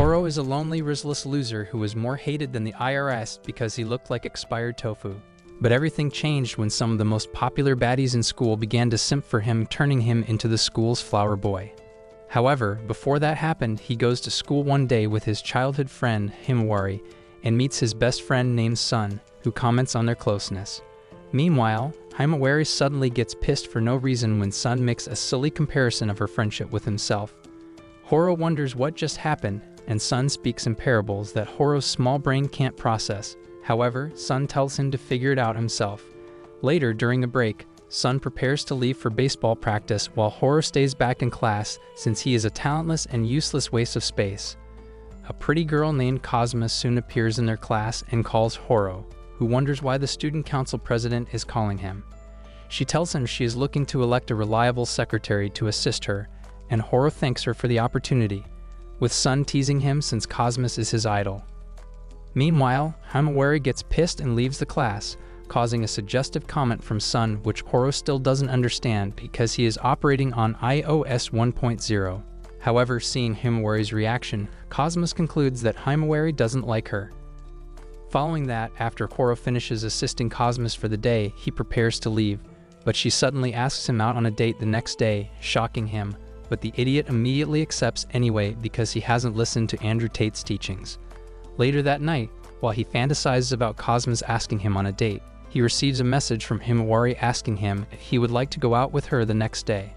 Horo is a lonely, riskless loser who was more hated than the IRS because he looked like expired tofu. But everything changed when some of the most popular baddies in school began to simp for him, turning him into the school's flower boy. However, before that happened, he goes to school one day with his childhood friend, Himawari, and meets his best friend named Sun, who comments on their closeness. Meanwhile, Himawari suddenly gets pissed for no reason when Sun makes a silly comparison of her friendship with himself. Horo wonders what just happened, and Sun speaks in parables that Horo's small brain can't process. However, Sun tells him to figure it out himself. Later, during a break, Sun prepares to leave for baseball practice while Horo stays back in class since he is a talentless and useless waste of space. A pretty girl named Cosma soon appears in their class and calls Horo, who wonders why the student council president is calling him. She tells him she is looking to elect a reliable secretary to assist her, and Horo thanks her for the opportunity, with Sun teasing him since Cosmos is his idol. Meanwhile, Himawari gets pissed and leaves the class, causing a suggestive comment from Sun which Horo still doesn't understand because he is operating on iOS 1.0. However, seeing Himawari's reaction, Cosmos concludes that Himawari doesn't like her. Following that, after Horo finishes assisting Cosmos for the day, he prepares to leave, but she suddenly asks him out on a date the next day, shocking him. But the idiot immediately accepts anyway because he hasn't listened to Andrew Tate's teachings. Later that night, while he fantasizes about Cosmos asking him on a date, he receives a message from Himawari asking him if he would like to go out with her the next day.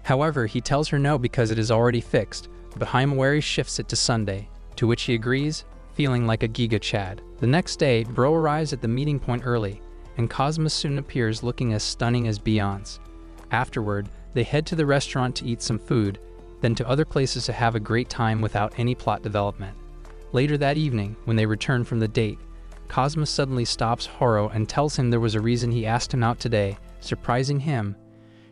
However, he tells her no because it is already fixed, but Himawari shifts it to Sunday, to which he agrees, feeling like a Giga Chad. The next day, Bro arrives at the meeting point early, and Cosmos soon appears looking as stunning as Beyonce. Afterward, they head to the restaurant to eat some food, then to other places to have a great time without any plot development. Later that evening, when they return from the date, Cosmos suddenly stops Horo and tells him there was a reason he asked him out today, surprising him.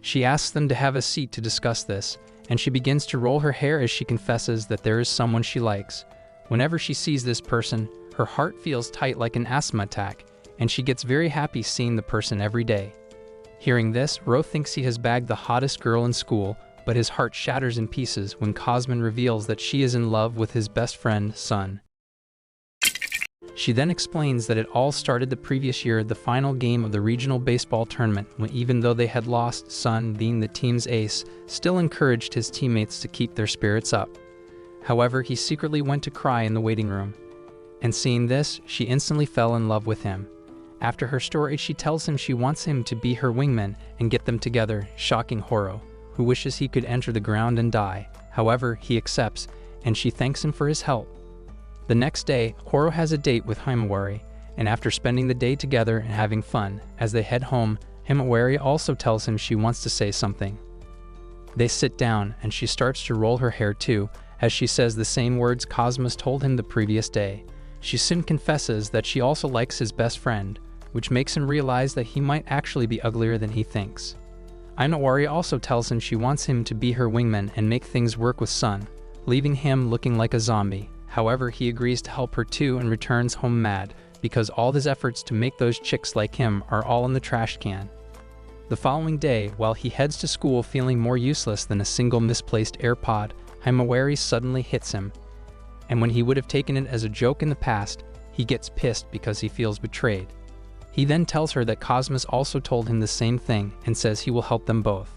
She asks them to have a seat to discuss this, and she begins to roll her hair as she confesses that there is someone she likes. Whenever she sees this person, her heart feels tight like an asthma attack, and she gets very happy seeing the person every day. Hearing this, Ro thinks he has bagged the hottest girl in school, but his heart shatters in pieces when Cosman reveals that she is in love with his best friend, Sun. She then explains that it all started the previous year, the final game of the regional baseball tournament, when even though they had lost, Sun, being the team's ace, still encouraged his teammates to keep their spirits up. However, he secretly went to cry in the waiting room, and seeing this, she instantly fell in love with him. After her story, she tells him she wants him to be her wingman and get them together, shocking Horo, who wishes he could enter the ground and die. However, he accepts, and she thanks him for his help. The next day, Horo has a date with Himawari, and after spending the day together and having fun, as they head home, Himawari also tells him she wants to say something. They sit down, and she starts to roll her hair too, as she says the same words Cosmos told him the previous day. She soon confesses that she also likes his best friend, which makes him realize that he might actually be uglier than he thinks. Himawari also tells him she wants him to be her wingman and make things work with Sun, leaving him looking like a zombie. However, he agrees to help her too and returns home mad, because all his efforts to make those chicks like him are all in the trash can. The following day, while he heads to school feeling more useless than a single misplaced AirPod, Himawari suddenly hits him, and when he would have taken it as a joke in the past, he gets pissed because he feels betrayed. He then tells her that Cosmos also told him the same thing and says he will help them both.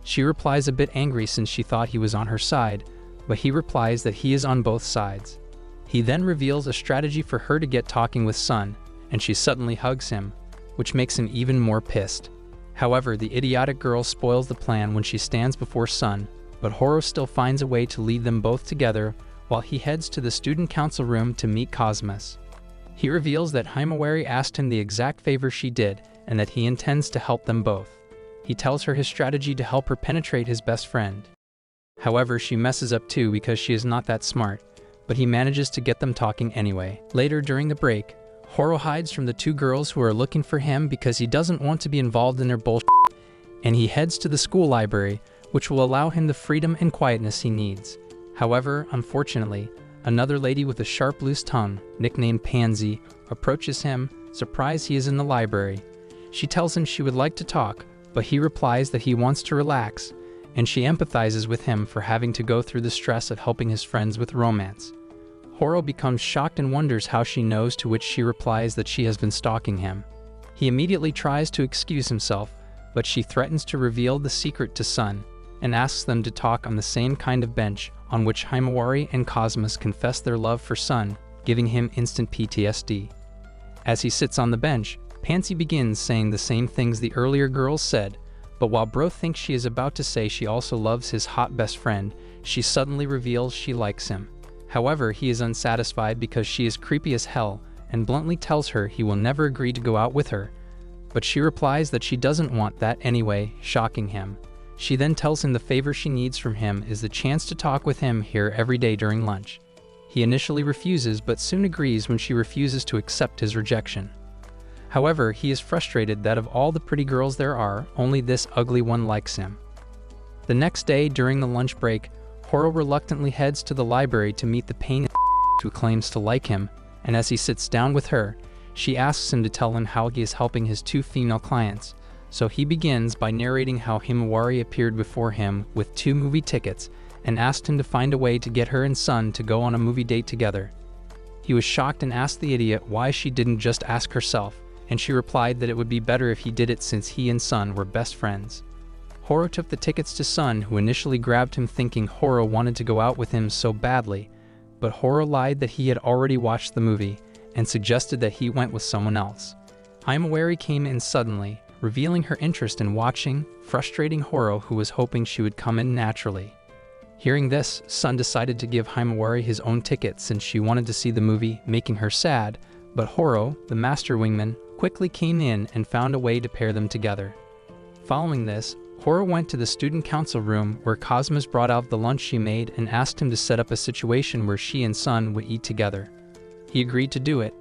She replies a bit angry since she thought he was on her side, but he replies that he is on both sides. He then reveals a strategy for her to get talking with Sun, and she suddenly hugs him, which makes him even more pissed. However, the idiotic girl spoils the plan when she stands before Sun, but Horo still finds a way to lead them both together while he heads to the student council room to meet Cosmos. He reveals that Himawari asked him the exact favor she did and that he intends to help them both. He tells her his strategy to help her penetrate his best friend. However, she messes up too because she is not that smart, but he manages to get them talking anyway. Later during the break, Horo hides from the two girls who are looking for him because he doesn't want to be involved in their bullshit, and he heads to the school library, which will allow him the freedom and quietness he needs. However, unfortunately, another lady with a sharp loose tongue, nicknamed Pansy, approaches him, surprised he is in the library. She tells him she would like to talk, but he replies that he wants to relax, and she empathizes with him for having to go through the stress of helping his friends with romance. Horo becomes shocked and wonders how she knows, to which she replies that she has been stalking him. He immediately tries to excuse himself, but she threatens to reveal the secret to Sun and asks them to talk on the same kind of bench on which Himawari and Cosmos confess their love for Sun, giving him instant PTSD. As he sits on the bench, Pansy begins saying the same things the earlier girls said, but while Bro thinks she is about to say she also loves his hot best friend, she suddenly reveals she likes him. However, he is unsatisfied because she is creepy as hell and bluntly tells her he will never agree to go out with her, but she replies that she doesn't want that anyway, shocking him. She then tells him the favor she needs from him is the chance to talk with him here every day during lunch. He initially refuses, but soon agrees when she refuses to accept his rejection. However, he is frustrated that of all the pretty girls there are, only this ugly one likes him. The next day, during the lunch break, Horo reluctantly heads to the library to meet the pain who claims to like him, and as he sits down with her, she asks him to tell him how he is helping his 2 female clients. So he begins by narrating how Himawari appeared before him with 2 movie tickets and asked him to find a way to get her and Sun to go on a movie date together. He was shocked and asked the idiot why she didn't just ask herself, and she replied that it would be better if he did it since he and Sun were best friends. Horo took the tickets to Sun, who initially grabbed him thinking Horo wanted to go out with him so badly, but Horo lied that he had already watched the movie and suggested that he went with someone else. Himawari came in suddenly, revealing her interest in watching, frustrating Horo, who was hoping she would come in naturally. Hearing this, Sun decided to give Himawari his own ticket since she wanted to see the movie, making her sad, but Horo, the master wingman, quickly came in and found a way to pair them together. Following this, Horo went to the student council room where Cosmos brought out the lunch she made and asked him to set up a situation where she and Sun would eat together. He agreed to do it,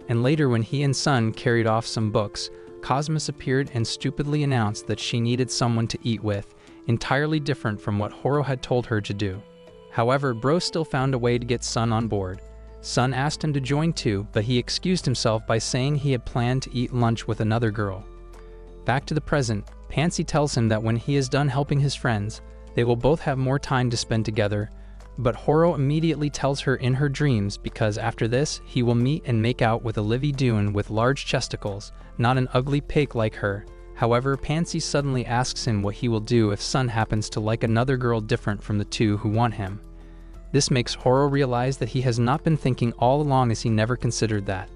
and later when he and Sun carried off some books, Cosmos appeared and stupidly announced that she needed someone to eat with, entirely different from what Horo had told her to do. However, Bro still found a way to get Sun on board. Sun asked him to join too, but he excused himself by saying he had planned to eat lunch with another girl. Back to the present, Pansy tells him that when he is done helping his friends, they will both have more time to spend together, but Horo immediately tells her in her dreams because after this, he will meet and make out with a Livy Dune with large chesticles, not an ugly pig like her. However, Pansy suddenly asks him what he will do if Sun happens to like another girl different from the 2 who want him. This makes Horo realize that he has not been thinking all along, as he never considered that.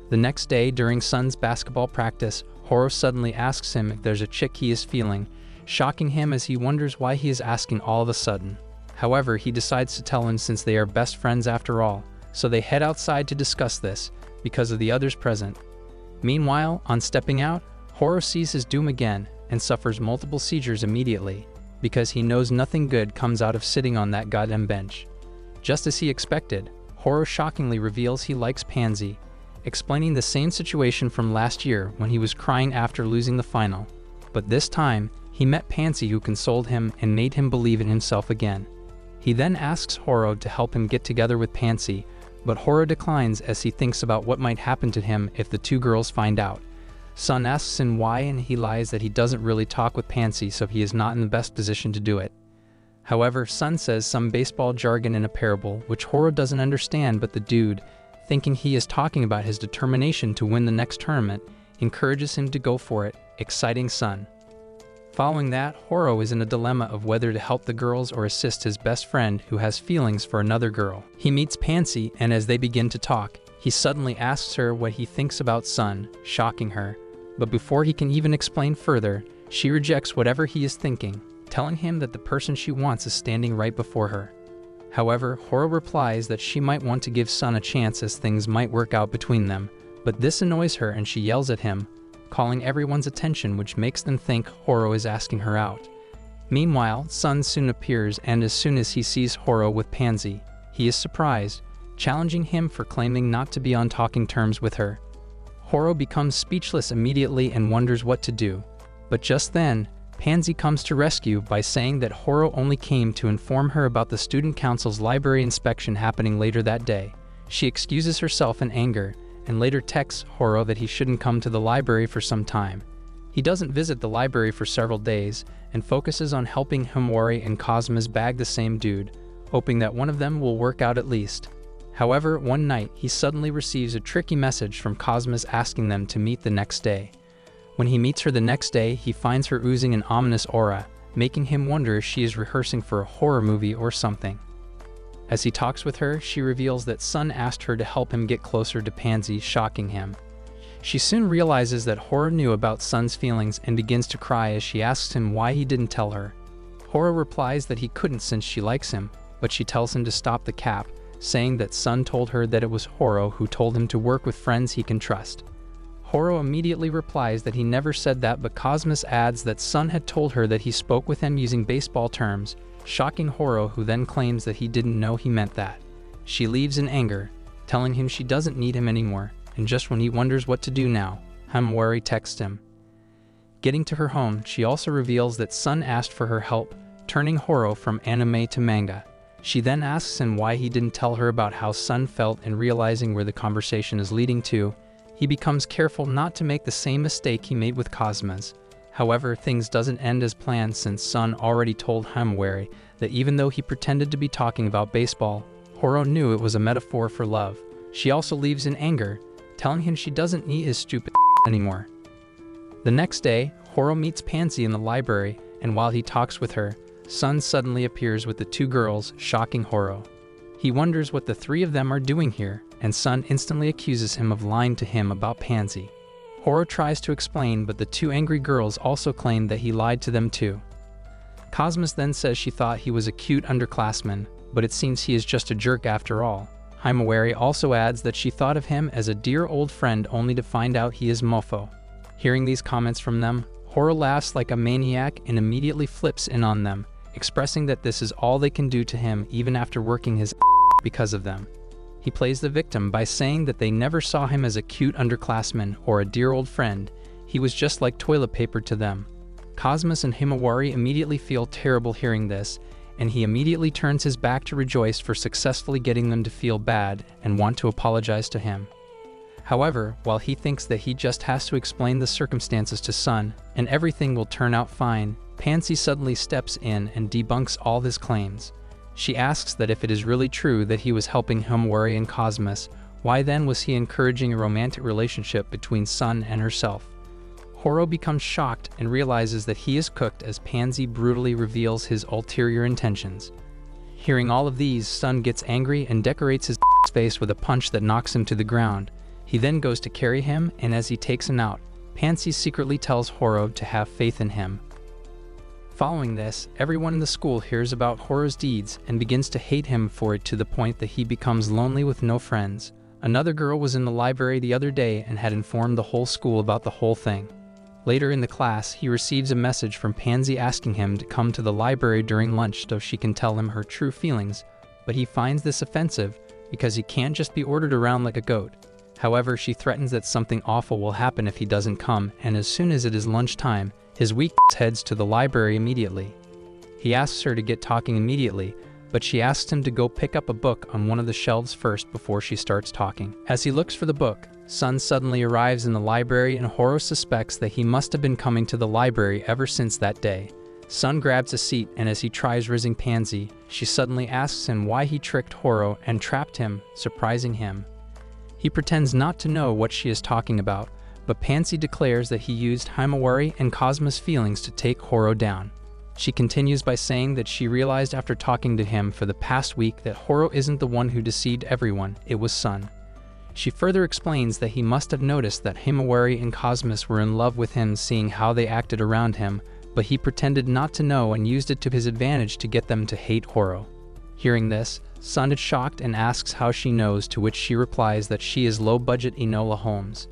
The next day, during Sun's basketball practice, Horo suddenly asks him if there's a chick he is feeling, shocking him as he wonders why he is asking all of a sudden. However, he decides to tell him since they are best friends after all, so they head outside to discuss this, because of the others present. Meanwhile, on stepping out, Horo sees his doom again and suffers multiple seizures immediately, because he knows nothing good comes out of sitting on that goddamn bench. Just as he expected, Horo shockingly reveals he likes Pansy, explaining the same situation from last year when he was crying after losing the final, but this time, he met Pansy, who consoled him and made him believe in himself again. He then asks Horo to help him get together with Pansy, but Horo declines as he thinks about what might happen to him if the 2 girls find out. Sun asks him why, and he lies that he doesn't really talk with Pansy, so he is not in the best position to do it. However, Sun says some baseball jargon in a parable, which Horo doesn't understand, but the dude, thinking he is talking about his determination to win the next tournament, encourages him to go for it, exciting Sun. Following that, Horo is in a dilemma of whether to help the girls or assist his best friend who has feelings for another girl. He meets Pansy, and as they begin to talk, he suddenly asks her what he thinks about Sun, shocking her. But before he can even explain further, she rejects whatever he is thinking, telling him that the person she wants is standing right before her. However, Horo replies that she might want to give Sun a chance as things might work out between them, but this annoys her and she yells at him, calling everyone's attention, which makes them think Horo is asking her out. Meanwhile, Sun soon appears, and as soon as he sees Horo with Pansy, he is surprised, challenging him for claiming not to be on talking terms with her. Horo becomes speechless immediately and wonders what to do, but just then, Pansy comes to rescue by saying that Horo only came to inform her about the student council's library inspection happening later that day. She excuses herself in anger, and later texts Horo that he shouldn't come to the library for some time. He doesn't visit the library for several days, and focuses on helping Himawari and Cosmos bag the same dude, hoping that one of them will work out at least. However, one night, he suddenly receives a tricky message from Cosmos asking them to meet the next day. When he meets her the next day, he finds her oozing an ominous aura, making him wonder if she is rehearsing for a horror movie or something. As he talks with her, she reveals that Sun asked her to help him get closer to Pansy, shocking him. She soon realizes that Horo knew about Sun's feelings and begins to cry as she asks him why he didn't tell her. Horo replies that he couldn't since she likes him, but she tells him to stop the cap, saying that Sun told her that it was Horo who told him to work with friends he can trust. Horo immediately replies that he never said that, but Cosmos adds that Sun had told her that he spoke with him using baseball terms, shocking Horo, who then claims that he didn't know he meant that. She leaves in anger, telling him she doesn't need him anymore, and just when he wonders what to do now, Hamawari texts him. Getting to her home, she also reveals that Sun asked for her help, turning Horo from anime to manga. She then asks him why he didn't tell her about how Sun felt, and realizing where the conversation is leading to, he becomes careful not to make the same mistake he made with Cosmos. However, things doesn't end as planned, since Sun already told Hamawari that even though he pretended to be talking about baseball, Horo knew it was a metaphor for love. She also leaves in anger, telling him she doesn't need his stupid anymore. The next day, Horo meets Pansy in the library, and while he talks with her, Sun suddenly appears with the two girls, shocking Horo. He wonders what the three of them are doing here, and Sun instantly accuses him of lying to him about Pansy. Horo tries to explain, but the two angry girls also claim that he lied to them too. Cosmos then says she thought he was a cute underclassman, but it seems he is just a jerk after all. Hamawari also adds that she thought of him as a dear old friend, only to find out he is mofo. Hearing these comments from them, Horo laughs like a maniac and immediately flips in on them, expressing that this is all they can do to him even after working his because of them. He plays the victim by saying that they never saw him as a cute underclassman or a dear old friend. He was just like toilet paper to them. Cosmos and Himawari immediately feel terrible hearing this, and he immediately turns his back to rejoice for successfully getting them to feel bad and want to apologize to him. However, while he thinks that he just has to explain the circumstances to Sun and everything will turn out fine, Pansy suddenly steps in and debunks all his claims. She asks that if it is really true that he was helping Himawari and Cosmos, why then was he encouraging a romantic relationship between Sun and herself? Horo becomes shocked and realizes that he is cooked as Pansy brutally reveals his ulterior intentions. Hearing all of these, Sun gets angry and decorates his face with a punch that knocks him to the ground. He then goes to carry him, and as he takes him out, Pansy secretly tells Horo to have faith in him. Following this, everyone in the school hears about Horo's deeds and begins to hate him for it, to the point that he becomes lonely with no friends. Another girl was in the library the other day and had informed the whole school about the whole thing. Later in the class, he receives a message from Pansy asking him to come to the library during lunch so she can tell him her true feelings, but he finds this offensive because he can't just be ordered around like a goat. However, she threatens that something awful will happen if he doesn't come, and as soon as it is lunchtime, his weak heads to the library immediately. He asks her to get talking immediately, but she asks him to go pick up a book on one of the shelves first before she starts talking. As he looks for the book, Sun suddenly arrives in the library, and Horo suspects that he must have been coming to the library ever since that day. Sun grabs a seat, and as he tries raising Pansy, she suddenly asks him why he tricked Horo and trapped him, surprising him. He pretends not to know what she is talking about, but Pansy declares that he used Himawari and Cosmos' feelings to take Horo down. She continues by saying that she realized after talking to him for the past week that Horo isn't the one who deceived everyone, it was Sun. She further explains that he must have noticed that Himawari and Cosmos were in love with him, seeing how they acted around him, but he pretended not to know and used it to his advantage to get them to hate Horo. Hearing this, Sun is shocked and asks how she knows, to which she replies that she is low-budget Enola Holmes.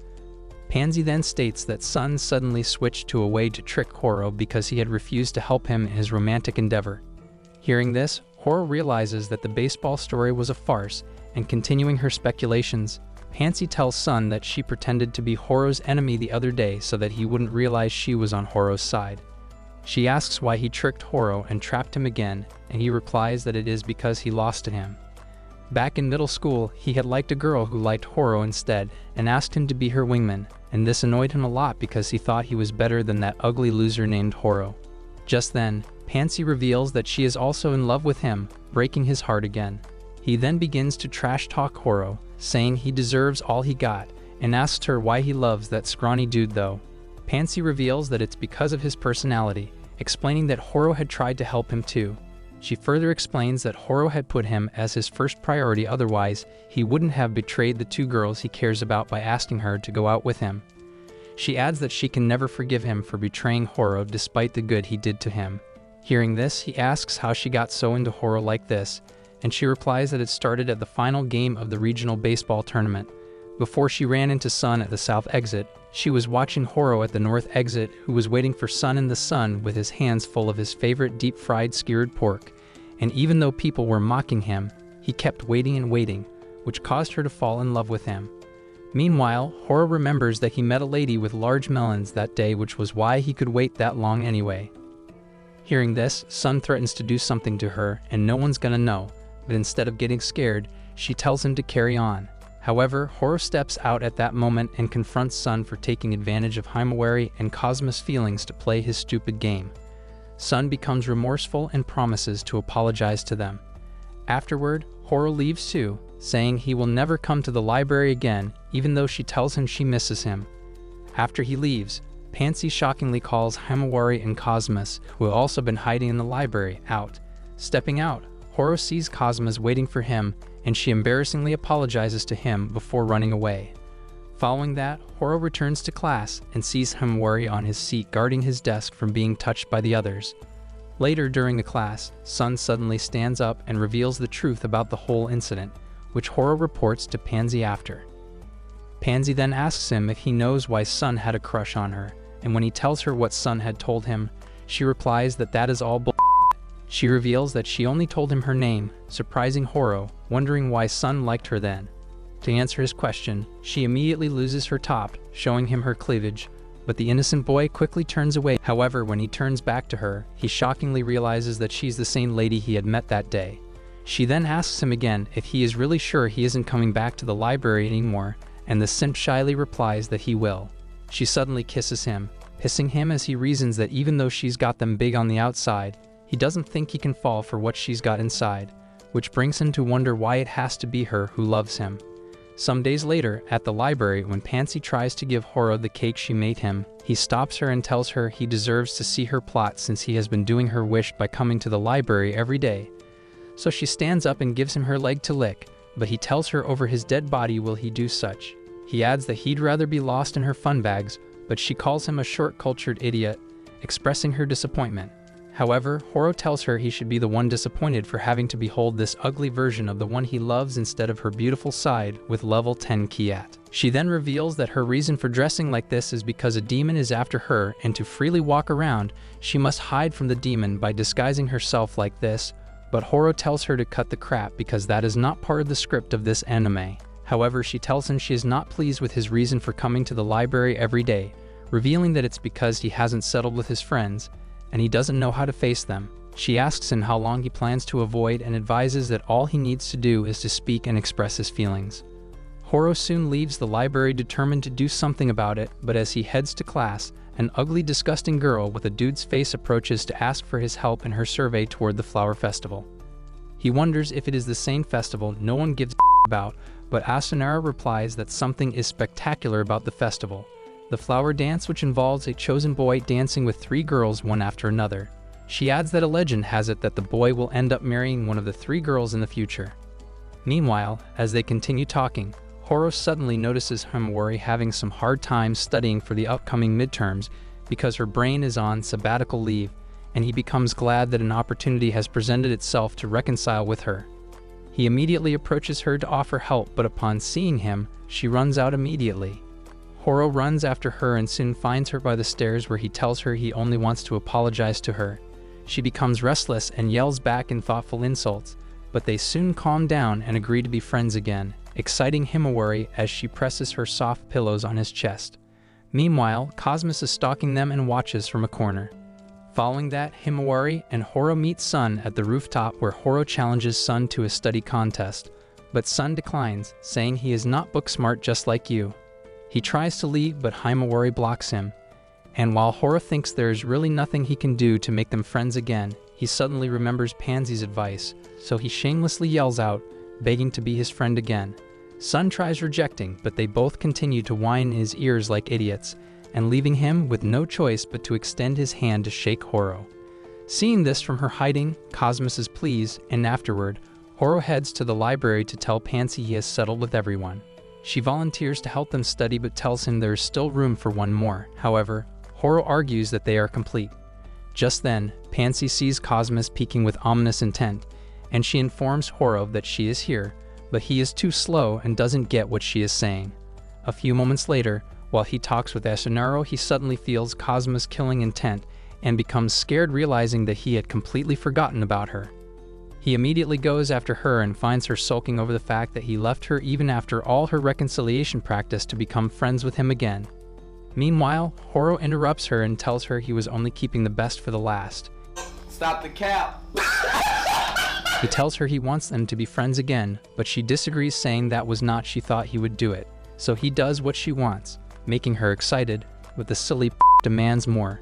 Pansy then states that Sun suddenly switched to a way to trick Horo because he had refused to help him in his romantic endeavor. Hearing this, Horo realizes that the baseball story was a farce, and continuing her speculations, Pansy tells Sun that she pretended to be Horo's enemy the other day so that he wouldn't realize she was on Horo's side. She asks why he tricked Horo and trapped him again, and he replies that it is because he lost to him. Back in middle school, he had liked a girl who liked Horo instead and asked him to be her wingman, and this annoyed him a lot because he thought he was better than that ugly loser named Horo. Just then, Pansy reveals that she is also in love with him, breaking his heart again. He then begins to trash-talk Horo, saying he deserves all he got, and asks her why he loves that scrawny dude though. Pansy reveals that it's because of his personality, explaining that Horo had tried to help him too. She further explains that Horo had put him as his first priority, otherwise he wouldn't have betrayed the two girls he cares about by asking her to go out with him. She adds that she can never forgive him for betraying Horo despite the good he did to him. Hearing this, he asks how she got so into Horo like this, and she replies that it started at the final game of the regional baseball tournament. Before she ran into Sun at the south exit, she was watching Horo at the north exit, who was waiting for Sun in the sun with his hands full of his favorite deep-fried skewered pork. And even though people were mocking him, he kept waiting and waiting, which caused her to fall in love with him. Meanwhile, Horo remembers that he met a lady with large melons that day, which was why he could wait that long anyway. Hearing this, Sun threatens to do something to her, and no one's gonna know, but instead of getting scared, she tells him to carry on. However, Horo steps out at that moment and confronts Sun for taking advantage of Himawari and Cosmo's feelings to play his stupid game. Sun becomes remorseful and promises to apologize to them. Afterward, Horo leaves too, saying he will never come to the library again, even though she tells him she misses him. After he leaves, Pansy shockingly calls Himawari and Cosmos, who have also been hiding in the library, out. Stepping out, Horo sees Cosmos waiting for him, and she embarrassingly apologizes to him before running away. Following that, Horo returns to class and sees Himawari on his seat guarding his desk from being touched by the others. Later during the class, Sun suddenly stands up and reveals the truth about the whole incident, which Horo reports to Pansy after. Pansy then asks him if he knows why Sun had a crush on her, and when he tells her what Sun had told him, she replies that that is all bull. She reveals that she only told him her name, surprising Horo, wondering why Sun liked her then. To answer his question, she immediately loses her top, showing him her cleavage, but the innocent boy quickly turns away. However, when he turns back to her, he shockingly realizes that she's the same lady he had met that day. She then asks him again if he is really sure he isn't coming back to the library anymore, and the simp shyly replies that he will. She suddenly kisses him, pissing him as he reasons that even though she's got them big on the outside, he doesn't think he can fall for what she's got inside, which brings him to wonder why it has to be her who loves him. Some days later, at the library, when Pansy tries to give Horo the cake she made him, he stops her and tells her he deserves to see her plot since he has been doing her wish by coming to the library every day. So she stands up and gives him her leg to lick, but he tells her over his dead body will he do such. He adds that he'd rather be lost in her fun bags, but she calls him a short-cultured idiot, expressing her disappointment. However, Horo tells her he should be the one disappointed for having to behold this ugly version of the one he loves instead of her beautiful side with level 10 Kiat. She then reveals that her reason for dressing like this is because a demon is after her, and to freely walk around, she must hide from the demon by disguising herself like this, but Horo tells her to cut the crap because that is not part of the script of this anime. However, she tells him she is not pleased with his reason for coming to the library every day, revealing that it's because he hasn't settled with his friends, and he doesn't know how to face them. She asks him how long he plans to avoid and advises that all he needs to do is to speak and express his feelings. Horo soon leaves the library determined to do something about it, but as he heads to class, an ugly, disgusting girl with a dude's face approaches to ask for his help in her survey toward the flower festival. He wonders if it is the same festival no one gives a about, but Asunara replies that something is spectacular about the festival. The flower dance, which involves a chosen boy dancing with 3 girls one after another. She adds that a legend has it that the boy will end up marrying one of the 3 girls in the future. Meanwhile, as they continue talking, Horo suddenly notices Himawari having some hard time studying for the upcoming midterms because her brain is on sabbatical leave, and he becomes glad that an opportunity has presented itself to reconcile with her. He immediately approaches her to offer help, but upon seeing him, she runs out immediately. Horo runs after her and soon finds her by the stairs, where he tells her he only wants to apologize to her. She becomes restless and yells back in thoughtful insults, but they soon calm down and agree to be friends again, exciting Himawari as she presses her soft pillows on his chest. Meanwhile, Cosmos is stalking them and watches from a corner. Following that, Himawari and Horo meet Sun at the rooftop, where Horo challenges Sun to a study contest, but Sun declines, saying he is not book smart just like you. He tries to leave, but Himawari blocks him, and while Horo thinks there is really nothing he can do to make them friends again, he suddenly remembers Pansy's advice, so he shamelessly yells out, begging to be his friend again. Sun tries rejecting, but they both continue to whine in his ears like idiots, and leaving him with no choice but to extend his hand to shake Horo. Seeing this from her hiding, Cosmos pleased, and afterward, Horo heads to the library to tell Pansy he has settled with everyone. She volunteers to help them study but tells him there is still room for one more. However, Horo argues that they are complete. Just then, Pansy sees Cosmos peeking with ominous intent, and she informs Horo that she is here, but he is too slow and doesn't get what she is saying. A few moments later, while he talks with Asunaro, he suddenly feels Cosmos' killing intent and becomes scared, realizing that he had completely forgotten about her. He immediately goes after her and finds her sulking over the fact that he left her even after all her reconciliation practice to become friends with him again. Meanwhile, Horo interrupts her and tells her he was only keeping the best for the last. Stop the cap! He tells her he wants them to be friends again, but she disagrees, saying that was not she thought he would do it. So he does what she wants, making her excited, but the silly demands more.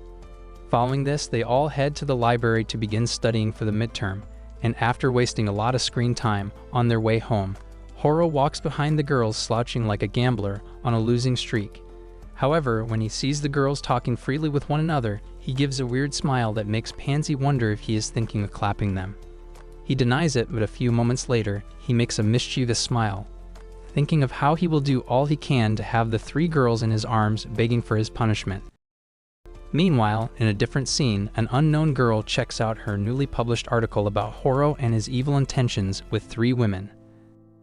Following this, they all head to the library to begin studying for the midterm, and after wasting a lot of screen time on their way home, Horo walks behind the girls slouching like a gambler on a losing streak. However, when he sees the girls talking freely with one another, he gives a weird smile that makes Pansy wonder if he is thinking of clapping them. He denies it, but a few moments later, he makes a mischievous smile, thinking of how he will do all he can to have the three girls in his arms begging for his punishment. Meanwhile, in a different scene, an unknown girl checks out her newly published article about Horo and his evil intentions with three women.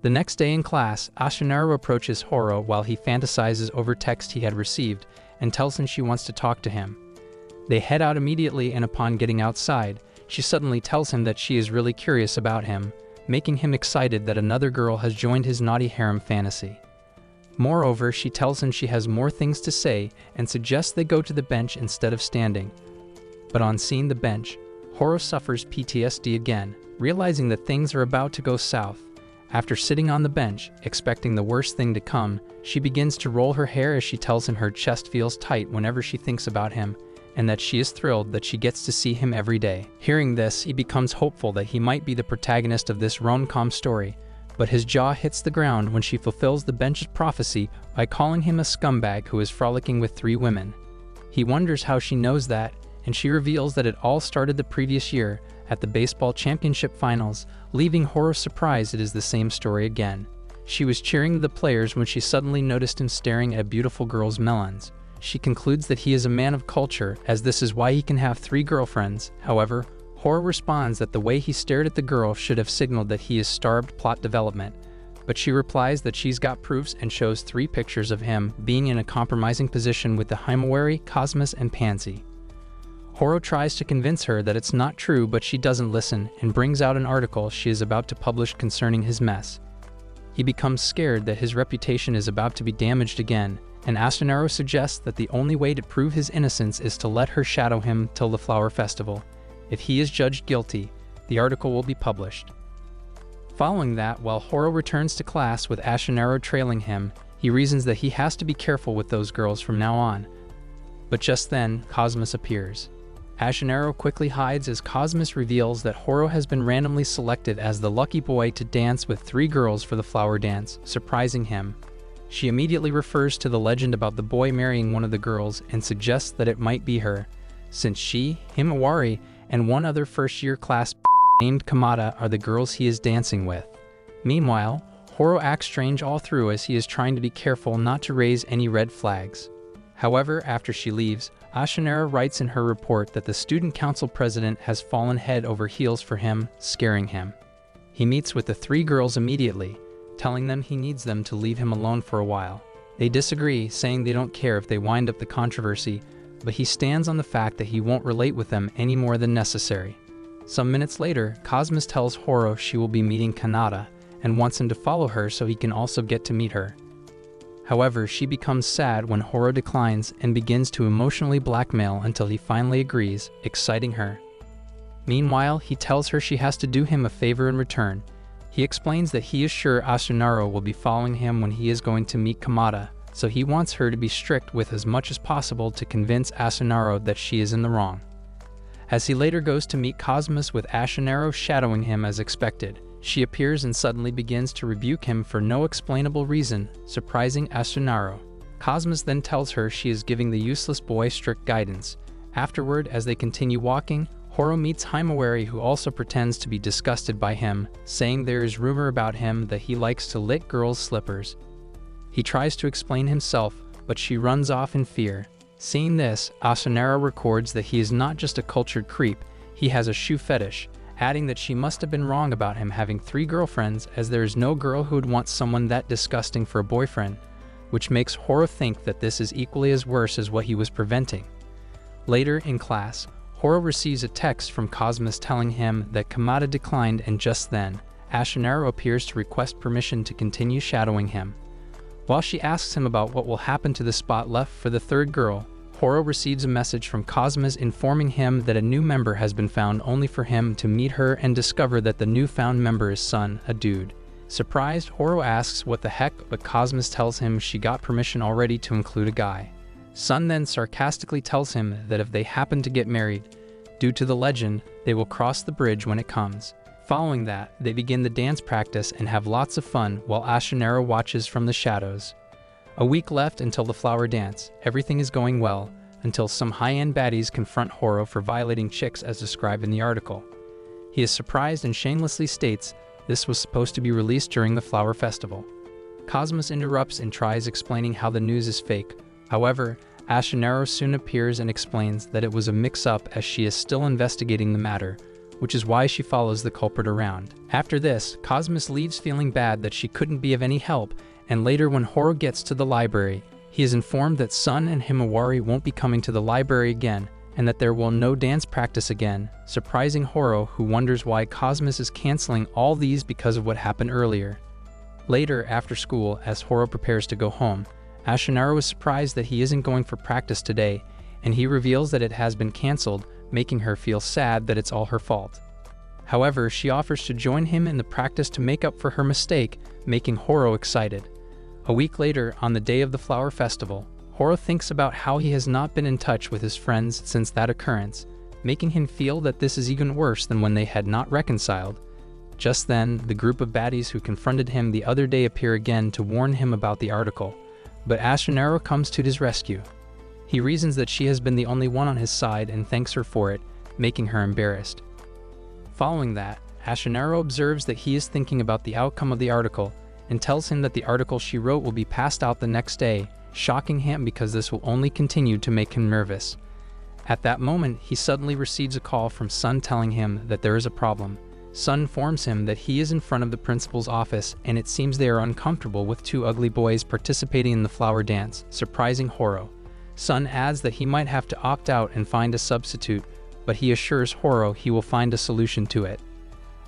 The next day in class, Asunaro approaches Horo while he fantasizes over text he had received and tells him she wants to talk to him. They head out immediately, and upon getting outside, she suddenly tells him that she is really curious about him, making him excited that another girl has joined his naughty harem fantasy. Moreover, she tells him she has more things to say and suggests they go to the bench instead of standing. But on seeing the bench, Horo suffers PTSD again, realizing that things are about to go south. After sitting on the bench, expecting the worst thing to come, she begins to roll her hair as she tells him her chest feels tight whenever she thinks about him, and that she is thrilled that she gets to see him every day. Hearing this, he becomes hopeful that he might be the protagonist of this rom-com story, but his jaw hits the ground when she fulfills the bench's prophecy by calling him a scumbag who is frolicking with three women. He wonders how she knows that, and she reveals that it all started the previous year at the baseball championship finals, leaving Horo surprised it is the same story again. She was cheering the players when she suddenly noticed him staring at a beautiful girl's melons. She concludes that he is a man of culture, as this is why he can have three girlfriends. However, Horo responds that the way he stared at the girl should have signaled that he is starved plot development, but she replies that she's got proofs and shows three pictures of him being in a compromising position with the Himawari, Cosmos, and Pansy. Horo tries to convince her that it's not true, but she doesn't listen and brings out an article she is about to publish concerning his mess. He becomes scared that his reputation is about to be damaged again, and Asunaro suggests that the only way to prove his innocence is to let her shadow him till the flower festival. If he is judged guilty, the article will be published. Following that, while Horo returns to class with Asunaro trailing him, he reasons that he has to be careful with those girls from now on. But just then, Cosmos appears. Asunaro quickly hides as Cosmos reveals that Horo has been randomly selected as the lucky boy to dance with three girls for the flower dance, surprising him. She immediately refers to the legend about the boy marrying one of the girls and suggests that it might be her, since she, Himawari, and one other first-year class named Kamada are the girls he is dancing with. Meanwhile, Horo acts strange all through as he is trying to be careful not to raise any red flags. However, after she leaves, Asunaro writes in her report that the student council president has fallen head over heels for him, scaring him. He meets with the three girls immediately, telling them he needs them to leave him alone for a while. They disagree, saying they don't care if they wind up the controversy, but he stands on the fact that he won't relate with them any more than necessary. Some minutes later, Cosmos tells Horo she will be meeting Kanata and wants him to follow her so he can also get to meet her. However, she becomes sad when Horo declines and begins to emotionally blackmail until he finally agrees, exciting her. Meanwhile, he tells her she has to do him a favor in return. He explains that he is sure Asunaro will be following him when he is going to meet Kamada, so he wants her to be strict with as much as possible to convince Asunaro that she is in the wrong. As he later goes to meet Cosmos with Asunaro shadowing him as expected, She appears and suddenly begins to rebuke him for no explainable reason, surprising Asunaro. Cosmos then tells her she is giving the useless boy strict guidance. Afterward, as they continue walking, Horo meets Himawari, who also pretends to be disgusted by him, saying there is rumor about him that he likes to lick girls' slippers. He tries to explain himself, but she runs off in fear. Seeing this, Asunaro records that he is not just a cultured creep, he has a shoe fetish, adding that she must have been wrong about him having 3 girlfriends, as there is no girl who would want someone that disgusting for a boyfriend, which makes Horo think that this is equally as worse as what he was preventing. Later in class, Horo receives a text from Cosmos telling him that Kamada declined, and just then, Asunaro appears to request permission to continue shadowing him. While she asks him about what will happen to the spot left for the 3rd girl, Horo receives a message from Cosmos informing him that a new member has been found, only for him to meet her and discover that the newfound member is Sun, a dude. Surprised, Horo asks what the heck, but Cosmos tells him she got permission already to include a guy. Sun then sarcastically tells him that if they happen to get married, due to the legend, they will cross the bridge when it comes. Following that, they begin the dance practice and have lots of fun while Asunaro watches from the shadows. A week left until the flower dance. Everything is going well, until some high-end baddies confront Horo for violating chicks as described in the article. He is surprised and shamelessly states this was supposed to be released during the flower festival. Cosmos interrupts and tries explaining how the news is fake. However, Asunaro soon appears and explains that it was a mix-up, as she is still investigating the matter, which is why she follows the culprit around. After this, Cosmos leaves feeling bad that she couldn't be of any help, and later when Horo gets to the library, he is informed that Sun and Himawari won't be coming to the library again, and that there will no dance practice again, surprising Horo, who wonders why Cosmos is canceling all these because of what happened earlier. Later, after school, as Horo prepares to go home, Asunaro is surprised that he isn't going for practice today, and he reveals that it has been canceled, making her feel sad that it's all her fault. However, she offers to join him in the practice to make up for her mistake, making Horo excited. A week later, on the day of the flower festival, Horo thinks about how he has not been in touch with his friends since that occurrence, making him feel that this is even worse than when they had not reconciled. Just then, the group of baddies who confronted him the other day appear again to warn him about the article, but Asunaro comes to his rescue. He reasons that she has been the only one on his side and thanks her for it, making her embarrassed. Following that, Asunaro observes that he is thinking about the outcome of the article and tells him that the article she wrote will be passed out the next day, shocking him because this will only continue to make him nervous. At that moment, he suddenly receives a call from Sun telling him that there is a problem. Sun informs him that he is in front of the principal's office, and it seems they are uncomfortable with 2 ugly boys participating in the flower dance, surprising Horo. Sun adds that he might have to opt out and find a substitute, but he assures Horo he will find a solution to it.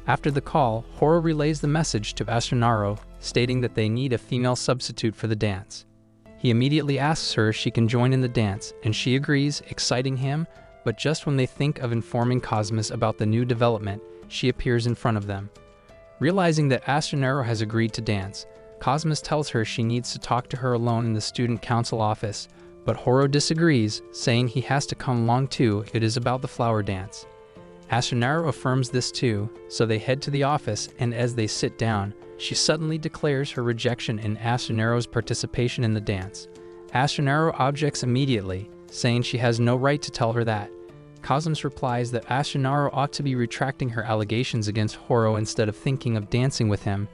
After the call, Horo relays the message to Asunaro, stating that they need a female substitute for the dance. He immediately asks her if she can join in the dance, and she agrees, exciting him, but just when they think of informing Cosmos about the new development, she appears in front of them. Realizing that Asunaro has agreed to dance, Cosmos tells her she needs to talk to her alone in the student council office, but Horo disagrees, saying he has to come along too if it is about the flower dance. Asunaro affirms this too, so they head to the office, and as they sit down, she suddenly declares her rejection in Asunaro's participation in the dance. Asunaro objects immediately, saying she has no right to tell her that. Cosmos replies that Asunaro ought to be retracting her allegations against Horo instead of thinking of dancing with him,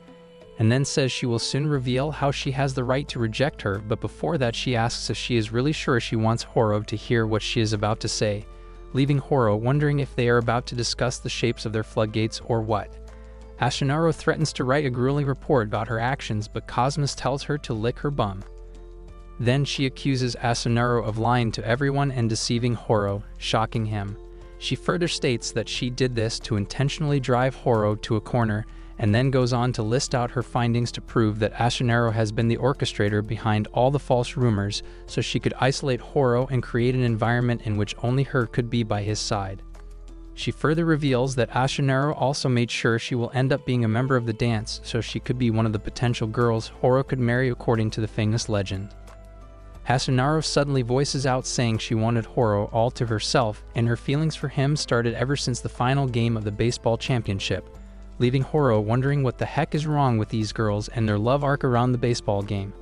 and then says she will soon reveal how she has the right to reject her, but before that she asks if she is really sure she wants Horo to hear what she is about to say, leaving Horo wondering if they are about to discuss the shapes of their floodgates or what. Asunaro threatens to write a grueling report about her actions, but Cosmos tells her to lick her bum. Then she accuses Asunaro of lying to everyone and deceiving Horo, shocking him. She further states that she did this to intentionally drive Horo to a corner, and then goes on to list out her findings to prove that Asunaro has been the orchestrator behind all the false rumors, so she could isolate Horo and create an environment in which only her could be by his side. She further reveals that Asunaro also made sure she will end up being a member of the dance, so she could be one of the potential girls Horo could marry according to the famous legend. Asunaro suddenly voices out saying she wanted Horo all to herself, and her feelings for him started ever since the final game of the baseball championship. leaving Horo wondering what the heck is wrong with these girls and their love arc around the baseball game.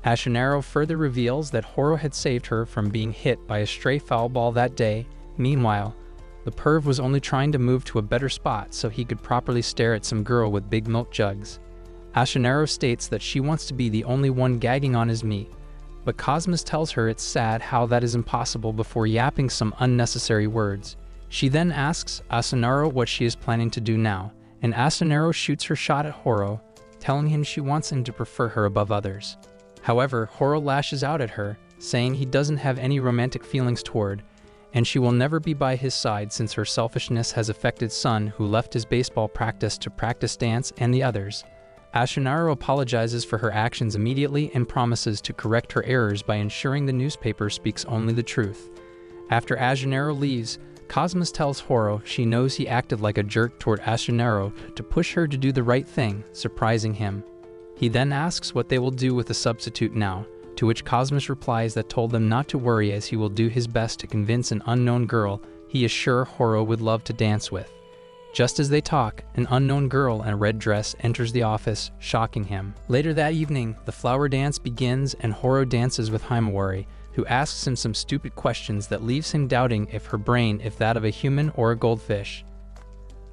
Asunaro further reveals that Horo had saved her from being hit by a stray foul ball that day. Meanwhile, the perv was only trying to move to a better spot so he could properly stare at some girl with big milk jugs. Asunaro states that she wants to be the only one gagging on his meat, but Cosmos tells her it's sad how that is impossible before yapping some unnecessary words. She then asks Asunaro what she is planning to do now, and Asunaro shoots her shot at Horo, telling him she wants him to prefer her above others. However, Horo lashes out at her, saying he doesn't have any romantic feelings toward, and she will never be by his side since her selfishness has affected Sun, who left his baseball practice to practice dance, and the others. Asunaro apologizes for her actions immediately and promises to correct her errors by ensuring the newspaper speaks only the truth. After Asunaro leaves, Cosmos tells Horo she knows he acted like a jerk toward Asunaro to push her to do the right thing, surprising him. He then asks what they will do with the substitute now, to which Cosmos replies that told them not to worry as he will do his best to convince an unknown girl he is sure Horo would love to dance with. Just as they talk, an unknown girl in a red dress enters the office, shocking him. Later that evening, the flower dance begins and Horo dances with Himawari, who asks him some stupid questions that leaves him doubting if her brain is that of a human or a goldfish.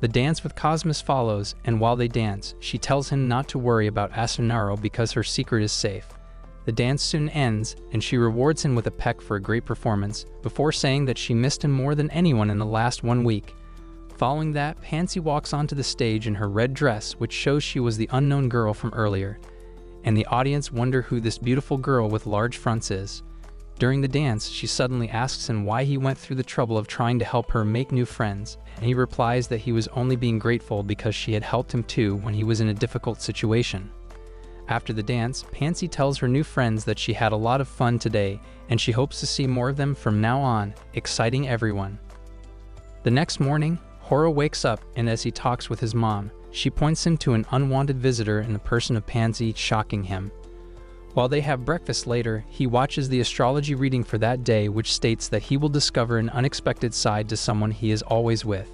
The dance with Cosmos follows, and while they dance, she tells him not to worry about Asunaro because her secret is safe. The dance soon ends, and she rewards him with a peck for a great performance, before saying that she missed him more than anyone in the last 1 week. Following that, Pansy walks onto the stage in her red dress, which shows she was the unknown girl from earlier, and the audience wonder who this beautiful girl with large fronts is. During the dance, she suddenly asks him why he went through the trouble of trying to help her make new friends, and he replies that he was only being grateful because she had helped him too when he was in a difficult situation. After the dance, Pansy tells her new friends that she had a lot of fun today, and she hopes to see more of them from now on, exciting everyone. The next morning, Horo wakes up, and as he talks with his mom, she points him to an unwanted visitor in the person of Pansy, shocking him. While they have breakfast later, he watches the astrology reading for that day, which states that he will discover an unexpected side to someone he is always with.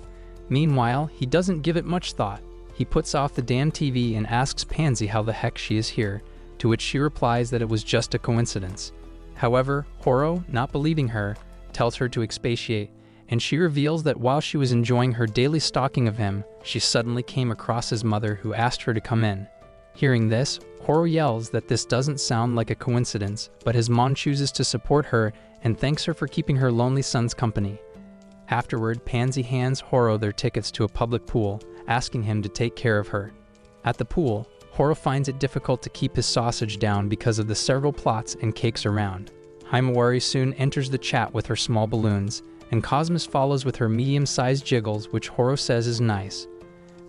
Meanwhile, he doesn't give it much thought. He puts off the damn TV and asks Pansy how the heck she is here, to which she replies that it was just a coincidence. However, Horo, not believing her, tells her to expatiate, and she reveals that while she was enjoying her daily stalking of him, she suddenly came across his mother, who asked her to come in. Hearing this, Horo yells that this doesn't sound like a coincidence, but his mom chooses to support her and thanks her for keeping her lonely son's company. Afterward, Pansy hands Horo their tickets to a public pool, asking him to take care of her. At the pool, Horo finds it difficult to keep his sausage down because of the several plots and cakes around. Himawari soon enters the chat with her small balloons, and Cosmos follows with her medium-sized jiggles, which Horo says is nice.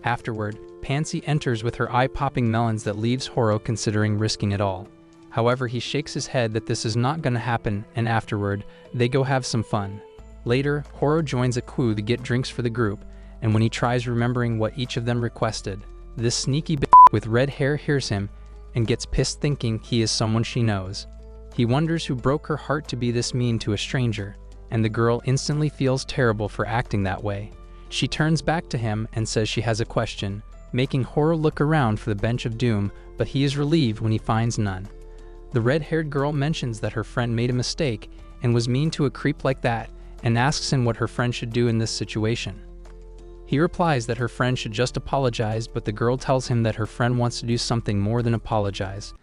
Afterward, Pansy enters with her eye-popping melons that leaves Horo considering risking it all. However, he shakes his head that this is not gonna happen, and afterward, they go have some fun. Later, Horo joins a crew to get drinks for the group, and when he tries remembering what each of them requested, this sneaky bitch with red hair hears him and gets pissed thinking he is someone she knows. He wonders who broke her heart to be this mean to a stranger, and the girl instantly feels terrible for acting that way. She turns back to him and says she has a question, making Horo look around for the bench of doom, but he is relieved when he finds none. The red-haired girl mentions that her friend made a mistake and was mean to a creep like that, and asks him what her friend should do in this situation. He replies that her friend should just apologize, but the girl tells him that her friend wants to do something more than apologize.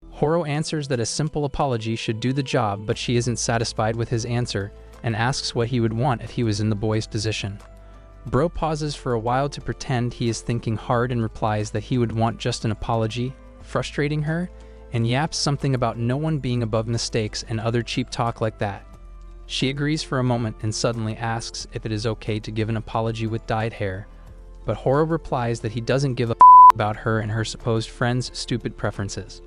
Horo answers that a simple apology should do the job, but she isn't satisfied with his answer and asks what he would want if he was in the boy's position. Bro pauses for a while to pretend he is thinking hard and replies that he would want just an apology, frustrating her, and yaps something about no one being above mistakes and other cheap talk like that. She agrees for a moment and suddenly asks if it is okay to give an apology with dyed hair, but Horo replies that he doesn't give a about her and her supposed friend's stupid preferences.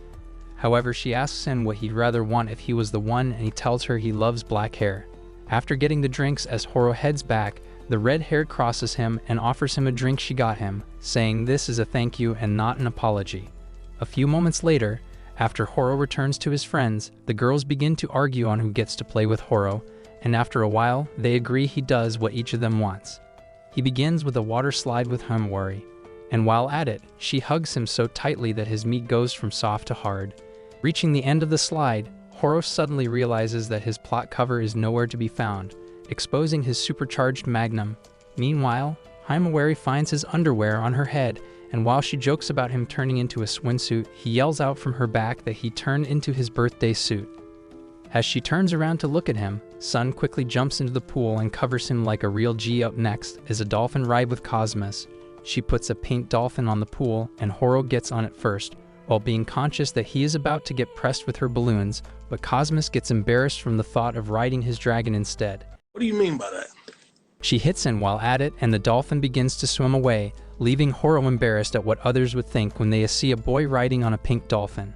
However, she asks him what he'd rather want if he was the one, and he tells her he loves black hair. After getting the drinks, as Horo heads back, the red-haired crosses him and offers him a drink she got him, saying this is a thank you and not an apology. A few moments later, after Horo returns to his friends, the girls begin to argue on who gets to play with Horo, and after a while, they agree he does what each of them wants. He begins with a water slide with Himawari, and while at it, she hugs him so tightly that his meat goes from soft to hard. Reaching the end of the slide, Horo suddenly realizes that his plot cover is nowhere to be found, exposing his supercharged magnum. Meanwhile, Himawari finds his underwear on her head, and while she jokes about him turning into a swimsuit, he yells out from her back that he turned into his birthday suit. As she turns around to look at him, Sun quickly jumps into the pool and covers him like a real G. Up next is a dolphin ride with Cosmos. She puts a pink dolphin on the pool, and Horo gets on it first, while being conscious that he is about to get pressed with her balloons, but Cosmos gets embarrassed from the thought of riding his dragon instead. What do you mean by that? She hits him while at it, and the dolphin begins to swim away, leaving Horo embarrassed at what others would think when they see a boy riding on a pink dolphin.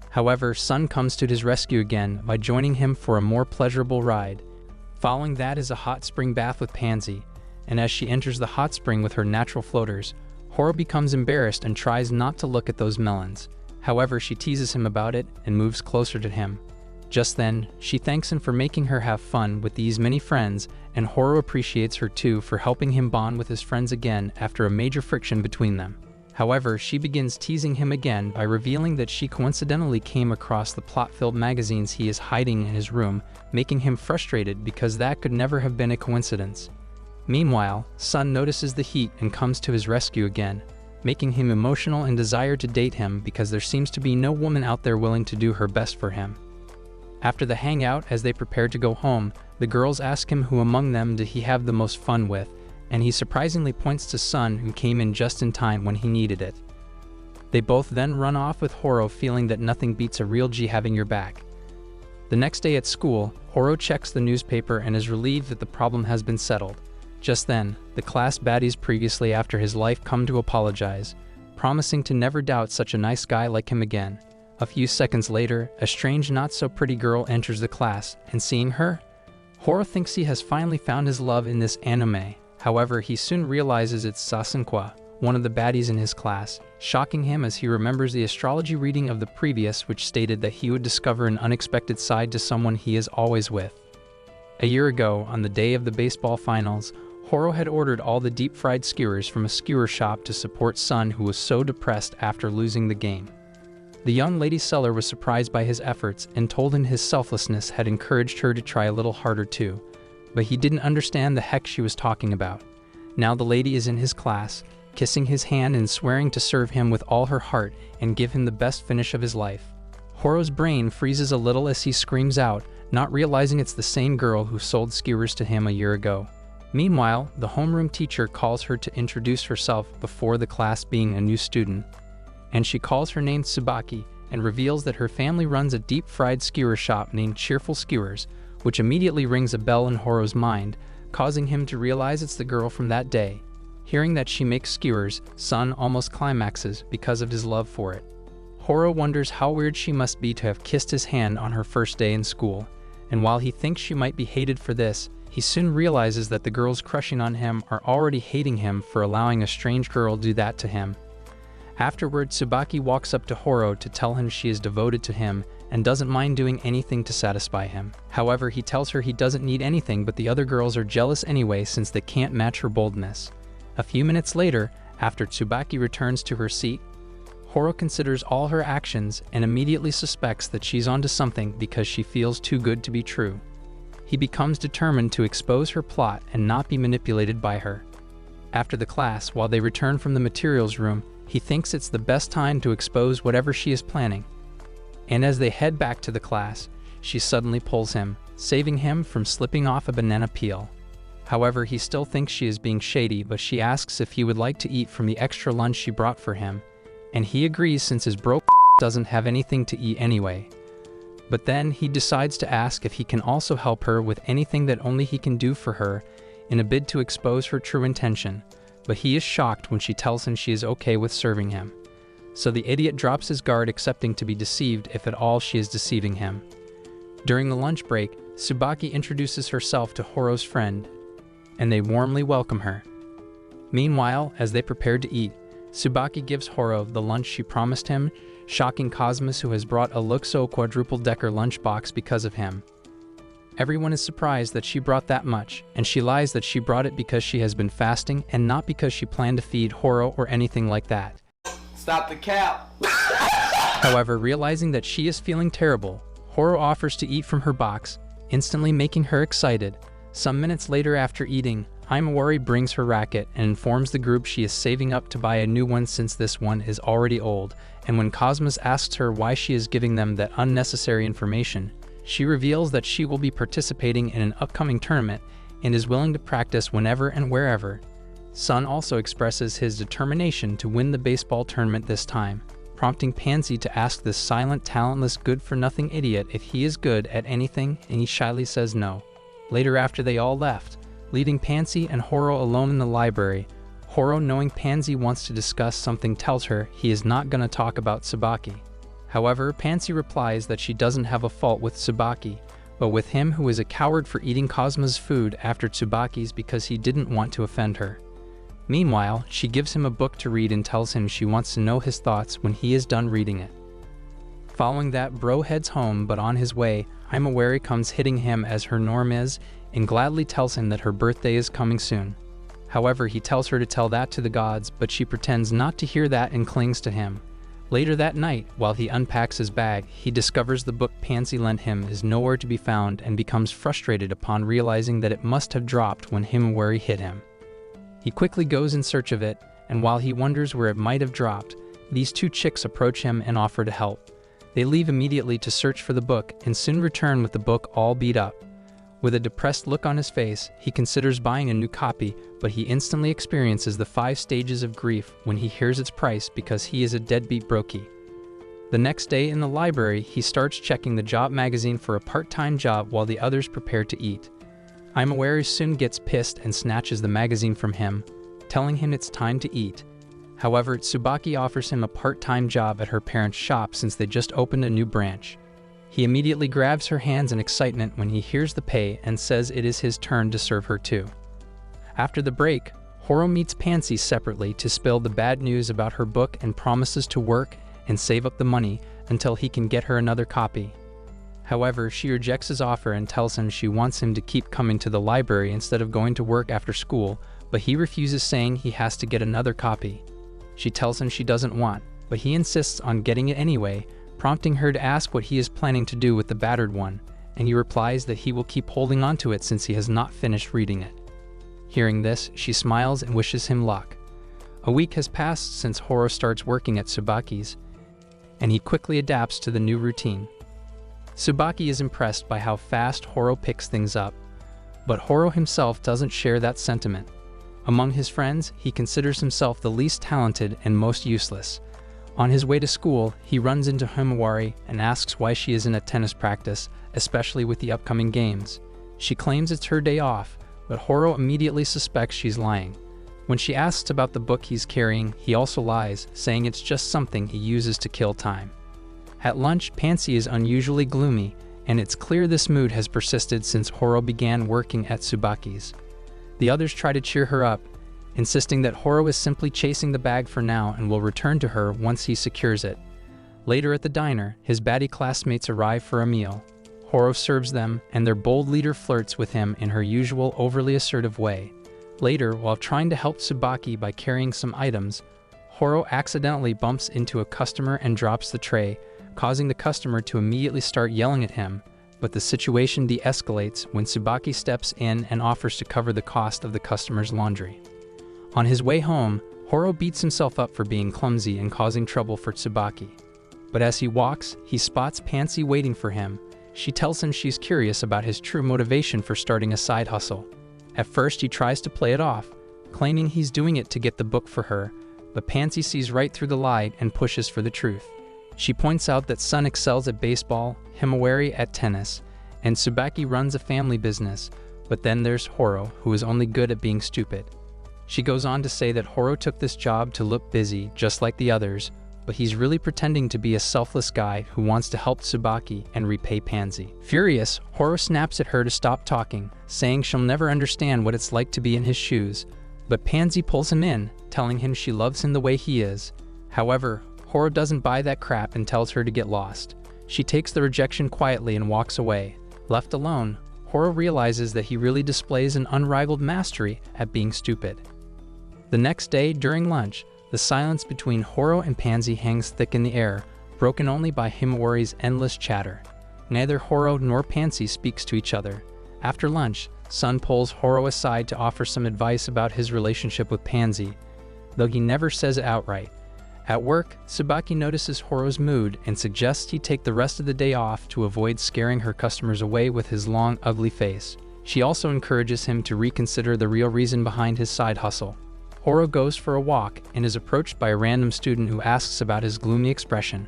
However, Sun comes to his rescue again by joining him for a more pleasurable ride. Following that is a hot spring bath with Pansy, and as she enters the hot spring with her natural floaters, Horo becomes embarrassed and tries not to look at those melons. However, she teases him about it and moves closer to him. Just then, she thanks him for making her have fun with these many friends, and Horo appreciates her too for helping him bond with his friends again after a major friction between them. However, she begins teasing him again by revealing that she coincidentally came across the plot-filled magazines he is hiding in his room, making him frustrated because that could never have been a coincidence. Meanwhile, Sun notices the heat and comes to his rescue again, making him emotional and desire to date him because there seems to be no woman out there willing to do her best for him. After the hangout, as they prepare to go home, the girls ask him who among them did he have the most fun with, and he surprisingly points to Sun, who came in just in time when he needed it. They both then run off with Horo feeling that nothing beats a real G having your back. The next day at school, Horo checks the newspaper and is relieved that the problem has been settled. Just then, the class baddies previously after his life come to apologize, promising to never doubt such a nice guy like him again. A few seconds later, a strange not-so-pretty girl enters the class, and seeing her, Horo thinks he has finally found his love in this anime. However, he soon realizes it's Sasenkwa, one of the baddies in his class, shocking him as he remembers the astrology reading of the previous which stated that he would discover an unexpected side to someone he is always with. A year ago, on the day of the baseball finals, Horo had ordered all the deep-fried skewers from a skewer shop to support Sun, who was so depressed after losing the game. The young lady seller was surprised by his efforts and told him his selflessness had encouraged her to try a little harder too, but he didn't understand the heck she was talking about. Now the lady is in his class, kissing his hand and swearing to serve him with all her heart and give him the best finish of his life. Horo's brain freezes a little as he screams out, not realizing it's the same girl who sold skewers to him a year ago. Meanwhile, the homeroom teacher calls her to introduce herself before the class being a new student, and she calls her name Tsubaki and reveals that her family runs a deep-fried skewer shop named Cheerful Skewers, which immediately rings a bell in Horo's mind, causing him to realize it's the girl from that day. Hearing that she makes skewers, Sun almost climaxes because of his love for it. Horo wonders how weird she must be to have kissed his hand on her first day in school, and while he thinks she might be hated for this, he soon realizes that the girls crushing on him are already hating him for allowing a strange girl do that to him. Afterward, Tsubaki walks up to Horo to tell him she is devoted to him and doesn't mind doing anything to satisfy him. However, he tells her he doesn't need anything, but the other girls are jealous anyway since they can't match her boldness. A few minutes later, after Tsubaki returns to her seat, Horo considers all her actions and immediately suspects that she's onto something because she feels too good to be true. He becomes determined to expose her plot and not be manipulated by her. After the class, while they return from the materials room, he thinks it's the best time to expose whatever she is planning. And as they head back to the class, she suddenly pulls him, saving him from slipping off a banana peel. However, he still thinks she is being shady, but she asks if he would like to eat from the extra lunch she brought for him, and he agrees since his broke doesn't have anything to eat anyway. But then he decides to ask if he can also help her with anything that only he can do for her in a bid to expose her true intention. But he is shocked when she tells him she is okay with serving him. So the idiot drops his guard, accepting to be deceived if at all she is deceiving him. During the lunch break, Tsubaki introduces herself to Horo's friend, and they warmly welcome her. Meanwhile, as they prepare to eat, Tsubaki gives Horo the lunch she promised him, shocking Cosmos, who has brought a Luxo quadruple-decker lunchbox because of him. Everyone is surprised that she brought that much, and she lies that she brought it because she has been fasting and not because she planned to feed Horo or anything like that. Stop the cap. However, realizing that she is feeling terrible, Horo offers to eat from her box, instantly making her excited. Some minutes later after eating, Himawari brings her racket and informs the group she is saving up to buy a new one since this one is already old, and when Cosmos asks her why she is giving them that unnecessary information, she reveals that she will be participating in an upcoming tournament and is willing to practice whenever and wherever. Sun also expresses his determination to win the baseball tournament this time, prompting Pansy to ask this silent, talentless, good-for-nothing idiot if he is good at anything, and he shyly says no. Later, after they all left, leaving Pansy and Horo alone in the library, Horo, knowing Pansy wants to discuss something, tells her he is not going to talk about Tsubaki. However, Pansy replies that she doesn't have a fault with Tsubaki, but with him, who is a coward for eating Cosmo's food after Tsubaki's because he didn't want to offend her. Meanwhile, she gives him a book to read and tells him she wants to know his thoughts when he is done reading it. Following that, Bro heads home, but on his way, Himawari comes hitting him as her norm is, and gladly tells him that her birthday is coming soon. However, he tells her to tell that to the gods, but she pretends not to hear that and clings to him. Later that night, while he unpacks his bag, he discovers the book Pansy lent him is nowhere to be found and becomes frustrated upon realizing that it must have dropped when Himawari hit him. He quickly goes in search of it, and while he wonders where it might have dropped, these two chicks approach him and offer to help. They leave immediately to search for the book and soon return with the book all beat up. With a depressed look on his face, he considers buying a new copy, but he instantly experiences the 5 stages of grief when he hears its price because he is a deadbeat brokey. The next day in the library, he starts checking the job magazine for a part-time job while the others prepare to eat. Himawari soon gets pissed and snatches the magazine from him, telling him it's time to eat. However, Tsubaki offers him a part-time job at her parents' shop since they just opened a new branch. He immediately grabs her hands in excitement when he hears the pay and says it is his turn to serve her too. After the break, Horo meets Pansy separately to spill the bad news about her book and promises to work and save up the money until he can get her another copy. However, she rejects his offer and tells him she wants him to keep coming to the library instead of going to work after school, but he refuses, saying he has to get another copy. She tells him she doesn't want, but he insists on getting it anyway, prompting her to ask what he is planning to do with the battered one, and he replies that he will keep holding on to it since he has not finished reading it. Hearing this, she smiles and wishes him luck. A week has passed since Horo starts working at Tsubaki's, and he quickly adapts to the new routine. Tsubaki is impressed by how fast Horo picks things up, but Horo himself doesn't share that sentiment. Among his friends, he considers himself the least talented and most useless. On his way to school, he runs into Himawari and asks why she isn't at tennis practice, especially with the upcoming games. She claims it's her day off, but Horo immediately suspects she's lying. When she asks about the book he's carrying, he also lies, saying it's just something he uses to kill time. At lunch, Pansy is unusually gloomy, and it's clear this mood has persisted since Horo began working at Tsubaki's. The others try to cheer her up, insisting that Horo is simply chasing the bag for now and will return to her once he secures it. Later at the diner, his baddie classmates arrive for a meal. Horo serves them, and their bold leader flirts with him in her usual overly assertive way. Later, while trying to help Tsubaki by carrying some items, Horo accidentally bumps into a customer and drops the tray, causing the customer to immediately start yelling at him, but the situation de-escalates when Tsubaki steps in and offers to cover the cost of the customer's laundry. On his way home, Horo beats himself up for being clumsy and causing trouble for Tsubaki. But as he walks, he spots Pansy waiting for him. She tells him she's curious about his true motivation for starting a side hustle. At first, he tries to play it off, claiming he's doing it to get the book for her, but Pansy sees right through the lie and pushes for the truth. She points out that Sun excels at baseball, Himawari at tennis, and Tsubaki runs a family business, but then there's Horo, who is only good at being stupid. She goes on to say that Horo took this job to look busy, just like the others, but he's really pretending to be a selfless guy who wants to help Tsubaki and repay Pansy. Furious, Horo snaps at her to stop talking, saying she'll never understand what it's like to be in his shoes, but Pansy pulls him in, telling him she loves him the way he is. However, Horo doesn't buy that crap and tells her to get lost. She takes the rejection quietly and walks away. Left alone, Horo realizes that he really displays an unrivaled mastery at being stupid. The next day, during lunch, the silence between Horo and Pansy hangs thick in the air, broken only by Himawari's endless chatter. Neither Horo nor Pansy speaks to each other. After lunch, Sun pulls Horo aside to offer some advice about his relationship with Pansy, though he never says it outright. At work, Tsubaki notices Horo's mood and suggests he take the rest of the day off to avoid scaring her customers away with his long, ugly face. She also encourages him to reconsider the real reason behind his side hustle. Horo goes for a walk and is approached by a random student who asks about his gloomy expression.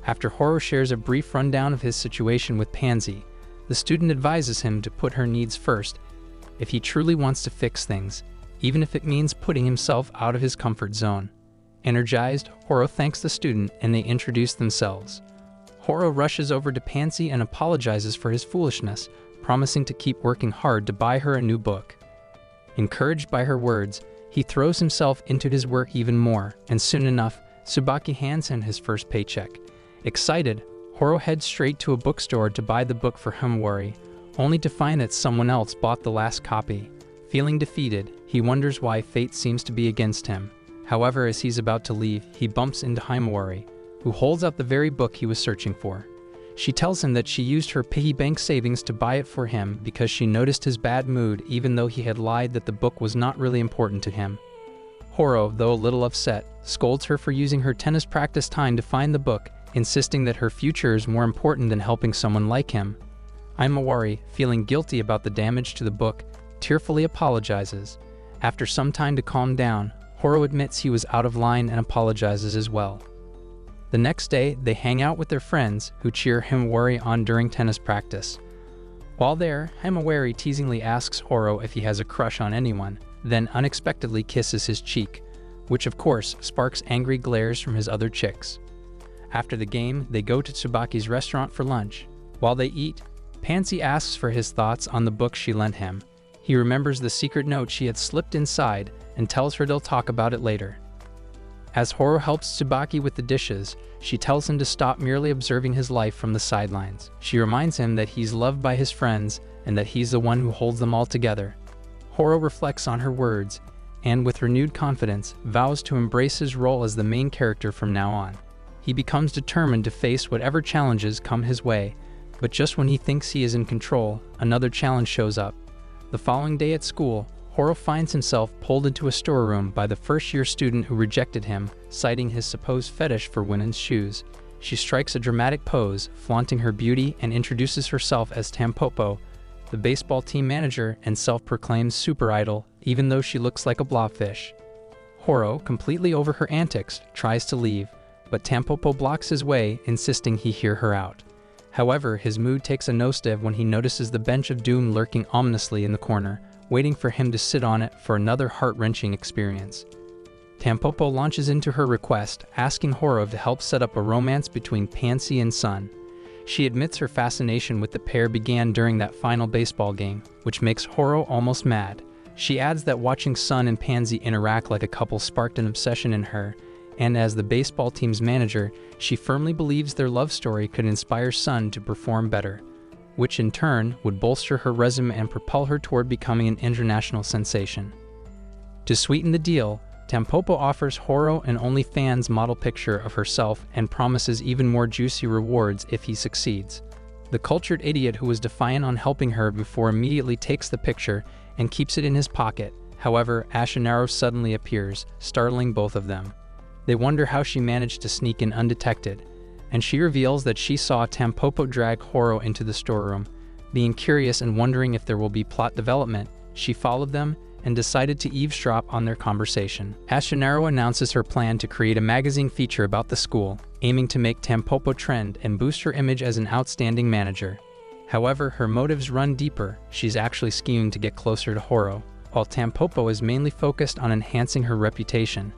After Horo shares a brief rundown of his situation with Pansy, the student advises him to put her needs first if he truly wants to fix things, even if it means putting himself out of his comfort zone. Energized, Horo thanks the student and they introduce themselves. Horo rushes over to Pansy and apologizes for his foolishness, promising to keep working hard to buy her a new book. Encouraged by her words, he throws himself into his work even more, and soon enough, Tsubaki hands him his first paycheck. Excited, Horo heads straight to a bookstore to buy the book for Himawari, only to find that someone else bought the last copy. Feeling defeated, he wonders why fate seems to be against him. However, as he's about to leave, he bumps into Himawari, who holds out the very book he was searching for. She tells him that she used her piggy bank savings to buy it for him because she noticed his bad mood even though he had lied that the book was not really important to him. Horo, though a little upset, scolds her for using her tennis practice time to find the book, insisting that her future is more important than helping someone like him. Himawari, feeling guilty about the damage to the book, tearfully apologizes. After some time to calm down, Horo admits he was out of line and apologizes as well. The next day, they hang out with their friends, who cheer Himawari on during tennis practice. While there, Himawari teasingly asks Horo if he has a crush on anyone, then unexpectedly kisses his cheek, which of course sparks angry glares from his other chicks. After the game, they go to Tsubaki's restaurant for lunch. While they eat, Pansy asks for his thoughts on the book she lent him. He remembers the secret note she had slipped inside and tells her they'll talk about it later. As Horo helps Tsubaki with the dishes, she tells him to stop merely observing his life from the sidelines. She reminds him that he's loved by his friends and that he's the one who holds them all together. Horo reflects on her words and, with renewed confidence, vows to embrace his role as the main character from now on. He becomes determined to face whatever challenges come his way, but just when he thinks he is in control, another challenge shows up. The following day at school, Horo finds himself pulled into a storeroom by the first-year student who rejected him, citing his supposed fetish for women's shoes. She strikes a dramatic pose, flaunting her beauty, and introduces herself as Tampopo, the baseball team manager and self-proclaimed super idol, even though she looks like a blobfish. Horo, completely over her antics, tries to leave, but Tampopo blocks his way, insisting he hear her out. However, his mood takes a nosedive when he notices the bench of doom lurking ominously in the corner, waiting for him to sit on it for another heart-wrenching experience. Tampopo launches into her request, asking Horo to help set up a romance between Pansy and Sun. She admits her fascination with the pair began during that final baseball game, which makes Horo almost mad. She adds that watching Sun and Pansy interact like a couple sparked an obsession in her, and as the baseball team's manager, she firmly believes their love story could inspire Sun to perform better, which in turn would bolster her resume and propel her toward becoming an international sensation. To sweeten the deal, Tampopo offers Horo an OnlyFans model picture of herself and promises even more juicy rewards if he succeeds. The cultured idiot who was defiant on helping her before immediately takes the picture and keeps it in his pocket. However, Ashinaro suddenly appears, startling both of them. They wonder how she managed to sneak in undetected, and she reveals that she saw Tampopo drag Horo into the storeroom. Being curious and wondering if there will be plot development, she followed them and decided to eavesdrop on their conversation. Ashinaro announces her plan to create a magazine feature about the school, aiming to make Tampopo trend and boost her image as an outstanding manager. However, her motives run deeper. She's actually scheming to get closer to Horo, while Tampopo is mainly focused on enhancing her reputation.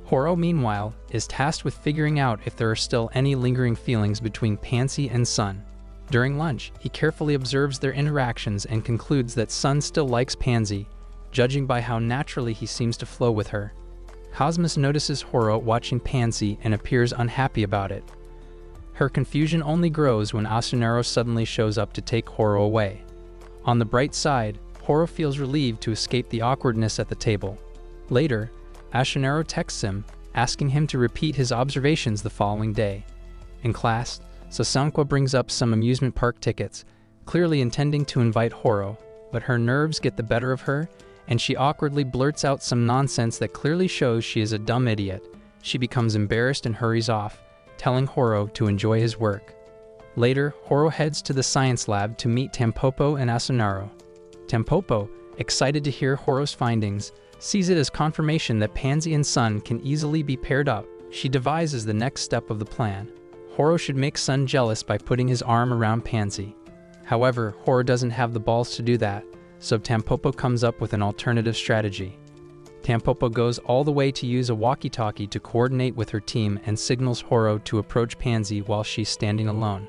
Horo, meanwhile, is tasked with figuring out if there are still any lingering feelings between Pansy and Sun. During lunch, he carefully observes their interactions and concludes that Sun still likes Pansy, judging by how naturally he seems to flow with her. Cosmos notices Horo watching Pansy and appears unhappy about it. Her confusion only grows when Asunaro suddenly shows up to take Horo away. On the bright side, Horo feels relieved to escape the awkwardness at the table. Later, Asunaro texts him, asking him to repeat his observations the following day. In class, Sasankwa brings up some amusement park tickets, clearly intending to invite Horo, but her nerves get the better of her, and she awkwardly blurts out some nonsense that clearly shows she is a dumb idiot. She becomes embarrassed and hurries off, telling Horo to enjoy his work. Later, Horo heads to the science lab to meet Tampopo and Asunaro. Tampopo, excited to hear Horo's findings, sees it as confirmation that Pansy and Sun can easily be paired up. She devises the next step of the plan. Horo should make Sun jealous by putting his arm around Pansy. However, Horo doesn't have the balls to do that, so Tampopo comes up with an alternative strategy. Tampopo goes all the way to use a walkie-talkie to coordinate with her team and signals Horo to approach Pansy while she's standing alone.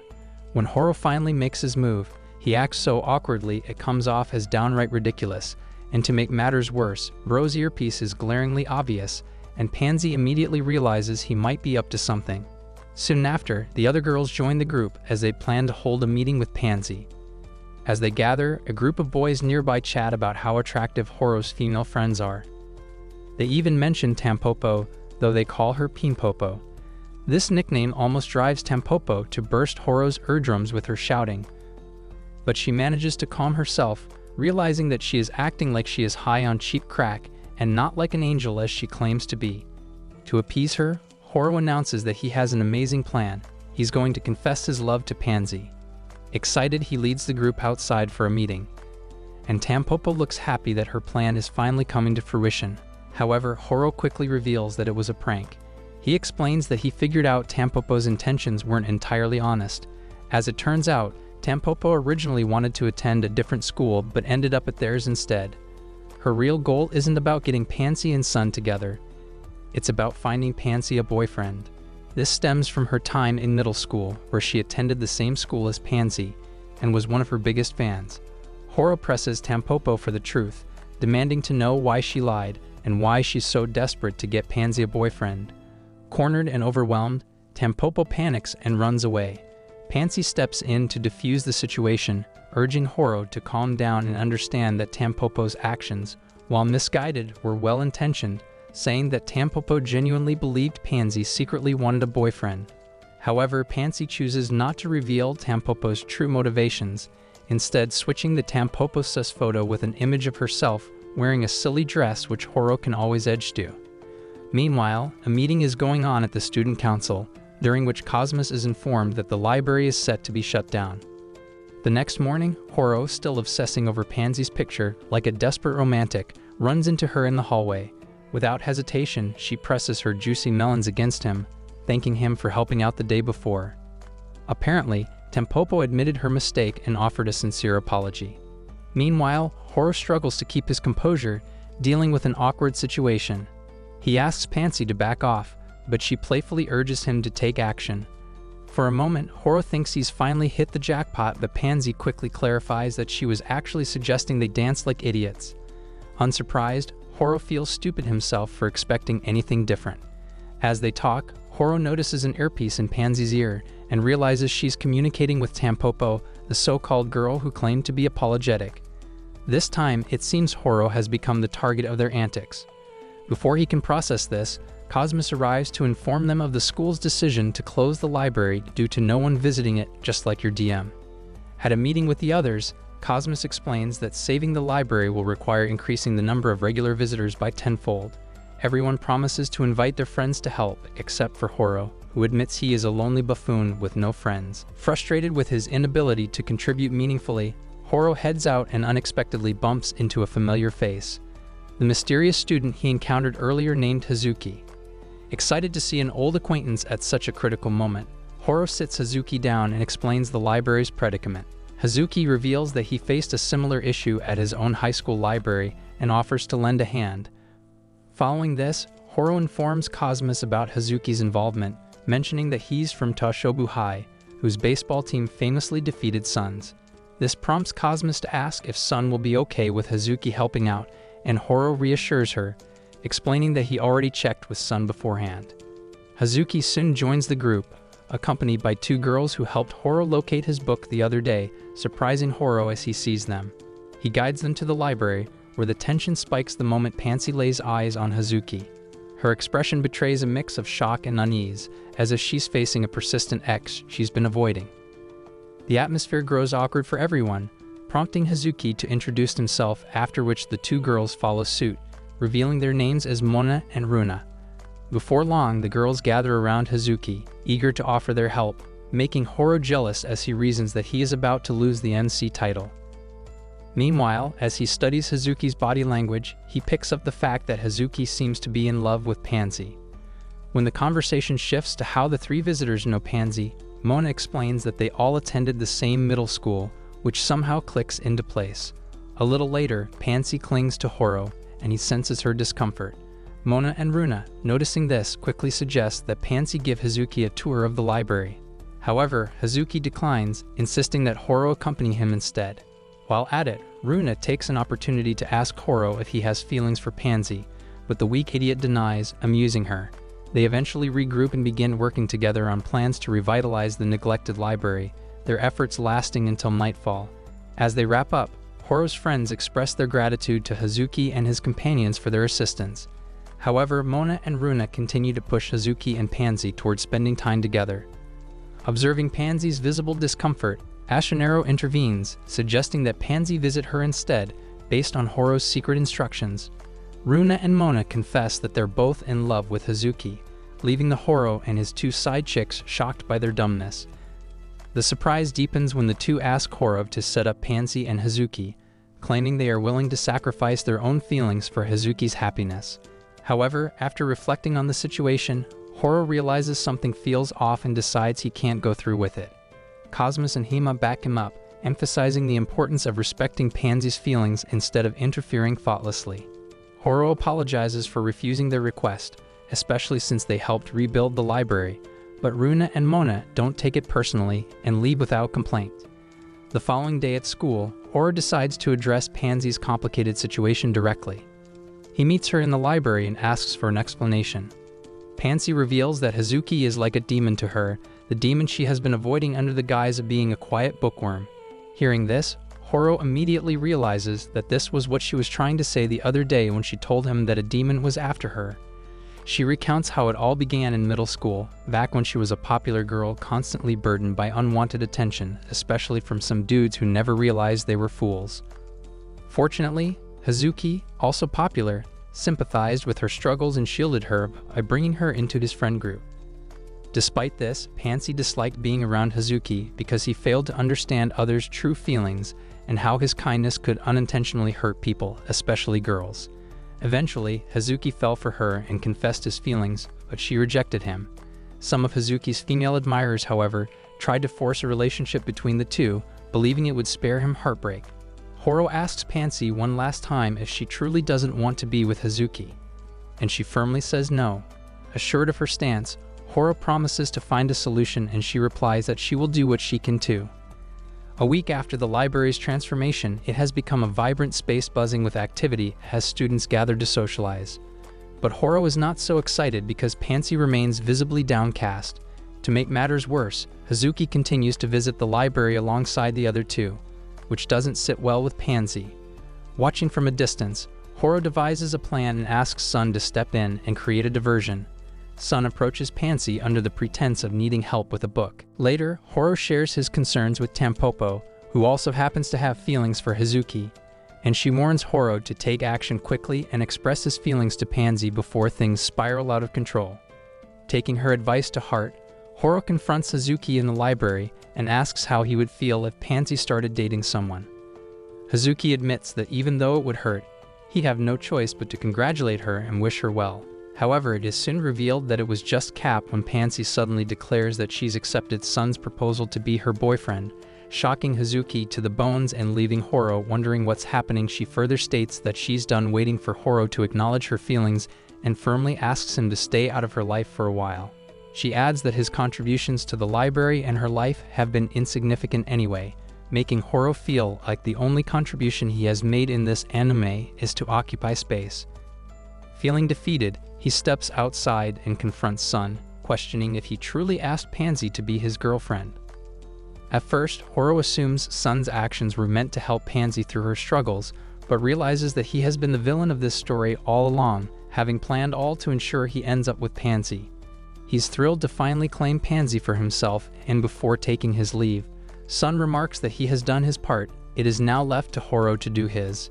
When Horo finally makes his move, he acts so awkwardly it comes off as downright ridiculous, and to make matters worse, Bro's earpiece is glaringly obvious, and Pansy immediately realizes he might be up to something. Soon after, the other girls join the group as they plan to hold a meeting with Pansy. As they gather, a group of boys nearby chat about how attractive Horo's female friends are. They even mention Tampopo, though they call her Pinpopo. This nickname almost drives Tampopo to burst Horo's eardrums with her shouting. But she manages to calm herself, realizing that she is acting like she is high on cheap crack and not like an angel as she claims to be. To appease her, Horo announces that he has an amazing plan. He's going to confess his love to Pansy. Excited, he leads the group outside for a meeting. And Tampopo looks happy that her plan is finally coming to fruition. However, Horo quickly reveals that it was a prank. He explains that he figured out Tampopo's intentions weren't entirely honest. As it turns out, Tampopo originally wanted to attend a different school but ended up at theirs instead. Her real goal isn't about getting Pansy and Sun together. It's about finding Pansy a boyfriend. This stems from her time in middle school, where she attended the same school as Pansy and was one of her biggest fans. Horo presses Tampopo for the truth, demanding to know why she lied and why she's so desperate to get Pansy a boyfriend. Cornered and overwhelmed, Tampopo panics and runs away. Pansy steps in to defuse the situation, urging Horo to calm down and understand that Tampopo's actions, while misguided, were well-intentioned, saying that Tampopo genuinely believed Pansy secretly wanted a boyfriend. However, Pansy chooses not to reveal Tampopo's true motivations, instead switching the Tampopo sus photo with an image of herself wearing a silly dress which Horo can always edge to. Meanwhile, a meeting is going on at the student council, during which Cosmos is informed that the library is set to be shut down. The next morning, Horo, still obsessing over Pansy's picture like a desperate romantic, runs into her in the hallway. Without hesitation, she presses her juicy melons against him, thanking him for helping out the day before. Apparently, Tampopo admitted her mistake and offered a sincere apology. Meanwhile, Horo struggles to keep his composure, dealing with an awkward situation. He asks Pansy to back off, but she playfully urges him to take action. For a moment, Horo thinks he's finally hit the jackpot, but Pansy quickly clarifies that she was actually suggesting they dance like idiots. Unsurprised, Horo feels stupid himself for expecting anything different. As they talk, Horo notices an earpiece in Pansy's ear and realizes she's communicating with Tampopo, the so-called girl who claimed to be apologetic. This time, it seems Horo has become the target of their antics. Before he can process this, Cosmos arrives to inform them of the school's decision to close the library due to no one visiting it, just like your DM. At a meeting with the others, Cosmos explains that saving the library will require increasing the number of regular visitors by tenfold. Everyone promises to invite their friends to help, except for Horo, who admits he is a lonely buffoon with no friends. Frustrated with his inability to contribute meaningfully, Horo heads out and unexpectedly bumps into a familiar face. The mysterious student he encountered earlier named Hazuki. Excited to see an old acquaintance at such a critical moment, Horo sits Hazuki down and explains the library's predicament. Hazuki reveals that he faced a similar issue at his own high school library and offers to lend a hand. Following this, Horo informs Cosmos about Hazuki's involvement, mentioning that he's from Toshobu High, whose baseball team famously defeated Suns. This prompts Cosmos to ask if Sun will be okay with Hazuki helping out, and Horo reassures her, explaining that he already checked with Sun beforehand. Hazuki soon joins the group, accompanied by two girls who helped Horo locate his book the other day, surprising Horo as he sees them. He guides them to the library, where the tension spikes the moment Pansy lays eyes on Hazuki. Her expression betrays a mix of shock and unease, as if she's facing a persistent ex she's been avoiding. The atmosphere grows awkward for everyone, prompting Hazuki to introduce himself, after which the two girls follow suit, revealing their names as Mona and Runa. Before long, the girls gather around Hazuki, eager to offer their help, making Horo jealous as he reasons that he is about to lose the MC title. Meanwhile, as he studies Hazuki's body language, he picks up the fact that Hazuki seems to be in love with Pansy. When the conversation shifts to how the three visitors know Pansy, Mona explains that they all attended the same middle school, which somehow clicks into place. A little later, Pansy clings to Horo, and he senses her discomfort. Mona and Runa, noticing this, quickly suggest that Pansy give Hazuki a tour of the library. However, Hazuki declines, insisting that Horo accompany him instead. While at it, Runa takes an opportunity to ask Horo if he has feelings for Pansy, but the weak idiot denies, amusing her. They eventually regroup and begin working together on plans to revitalize the neglected library, their efforts lasting until nightfall. As they wrap up, Horo's friends express their gratitude to Hazuki and his companions for their assistance. However, Mona and Runa continue to push Hazuki and Pansy towards spending time together. Observing Pansy's visible discomfort, Ashinero intervenes, suggesting that Pansy visit her instead, based on Horo's secret instructions. Runa and Mona confess that they're both in love with Hazuki, leaving the Horo and his two side chicks shocked by their dumbness. The surprise deepens when the two ask Horo to set up Pansy and Hazuki, claiming they are willing to sacrifice their own feelings for Hazuki's happiness. However, after reflecting on the situation, Horo realizes something feels off and decides he can't go through with it. Cosmos and Hima back him up, emphasizing the importance of respecting Pansy's feelings instead of interfering thoughtlessly. Horo apologizes for refusing their request, especially since they helped rebuild the library, but Runa and Mona don't take it personally and leave without complaint. The following day at school, Horo decides to address Pansy's complicated situation directly. He meets her in the library and asks for an explanation. Pansy reveals that Hazuki is like a demon to her, the demon she has been avoiding under the guise of being a quiet bookworm. Hearing this, Horo immediately realizes that this was what she was trying to say the other day when she told him that a demon was after her. She recounts how it all began in middle school, back when she was a popular girl constantly burdened by unwanted attention, especially from some dudes who never realized they were fools. Fortunately, Hazuki, also popular, sympathized with her struggles and shielded her by bringing her into his friend group. Despite this, Pansy disliked being around Hazuki because he failed to understand others' true feelings and how his kindness could unintentionally hurt people, especially girls. Eventually, Hazuki fell for her and confessed his feelings, but she rejected him. Some of Hazuki's female admirers, however, tried to force a relationship between the two, believing it would spare him heartbreak. Horo asks Pansy one last time if she truly doesn't want to be with Hazuki, and she firmly says no. Assured of her stance, Horo promises to find a solution, and she replies that she will do what she can too. A week after the library's transformation, it has become a vibrant space buzzing with activity as students gather to socialize. But Horo is not so excited because Pansy remains visibly downcast. To make matters worse, Hazuki continues to visit the library alongside the other two, which doesn't sit well with Pansy. Watching from a distance, Horo devises a plan and asks Sun to step in and create a diversion. Sun approaches Pansy under the pretense of needing help with a book. Later, Horo shares his concerns with Tampopo, who also happens to have feelings for Hazuki, and she warns Horo to take action quickly and express his feelings to Pansy before things spiral out of control. Taking her advice to heart, Horo confronts Hazuki in the library and asks how he would feel if Pansy started dating someone. Hazuki admits that even though it would hurt, he'd have no choice but to congratulate her and wish her well. However, it is soon revealed that it was just cap when Pansy suddenly declares that she's accepted Sun's proposal to be her boyfriend, shocking Hazuki to the bones and leaving Horo wondering what's happening. She further states that she's done waiting for Horo to acknowledge her feelings and firmly asks him to stay out of her life for a while. She adds that his contributions to the library and her life have been insignificant anyway, making Horo feel like the only contribution he has made in this anime is to occupy space. Feeling defeated, he steps outside and confronts Sun, questioning if he truly asked Pansy to be his girlfriend. At first, Horo assumes Sun's actions were meant to help Pansy through her struggles, but realizes that he has been the villain of this story all along, having planned all to ensure he ends up with Pansy. He's thrilled to finally claim Pansy for himself, and before taking his leave, Sun remarks that he has done his part. It is now left to Horo to do his.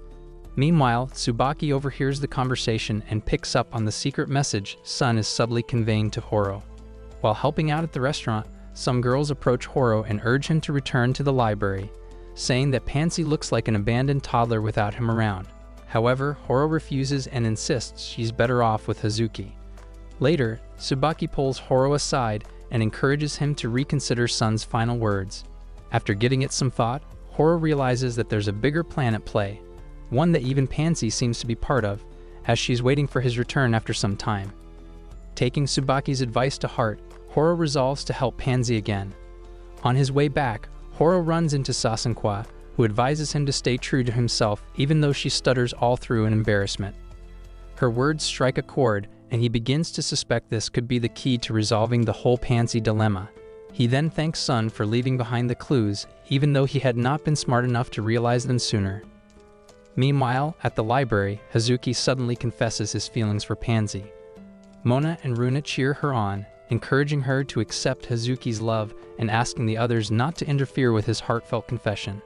Meanwhile, Tsubaki overhears the conversation and picks up on the secret message Sun is subtly conveying to Horo. While helping out at the restaurant, some girls approach Horo and urge him to return to the library, saying that Pansy looks like an abandoned toddler without him around. However, Horo refuses and insists she's better off with Hazuki. Later, Tsubaki pulls Horo aside and encourages him to reconsider Sun's final words. After giving it some thought, Horo realizes that there's a bigger plan at play, one that even Pansy seems to be part of, as she's waiting for his return after some time. Taking Tsubaki's advice to heart, Horo resolves to help Pansy again. On his way back, Horo runs into Sasankwa, who advises him to stay true to himself even though she stutters all through in embarrassment. Her words strike a chord, and he begins to suspect this could be the key to resolving the whole Pansy dilemma. He then thanks Sun for leaving behind the clues, even though he had not been smart enough to realize them sooner. Meanwhile, at the library, Hazuki suddenly confesses his feelings for Pansy. Mona and Runa cheer her on, encouraging her to accept Hazuki's love and asking the others not to interfere with his heartfelt confession.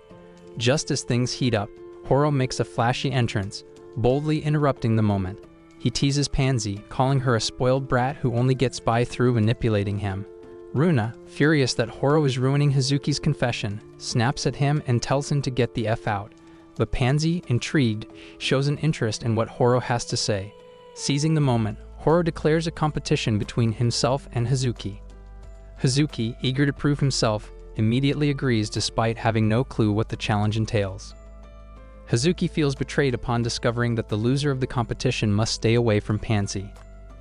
Just as things heat up, Horo makes a flashy entrance, boldly interrupting the moment. He teases Pansy, calling her a spoiled brat who only gets by through manipulating him. Runa, furious that Horo is ruining Hazuki's confession, snaps at him and tells him to get the F out. But Pansy, intrigued, shows an interest in what Horo has to say. Seizing the moment, Horo declares a competition between himself and Hazuki. Hazuki, eager to prove himself, immediately agrees despite having no clue what the challenge entails. Hazuki feels betrayed upon discovering that the loser of the competition must stay away from Pansy.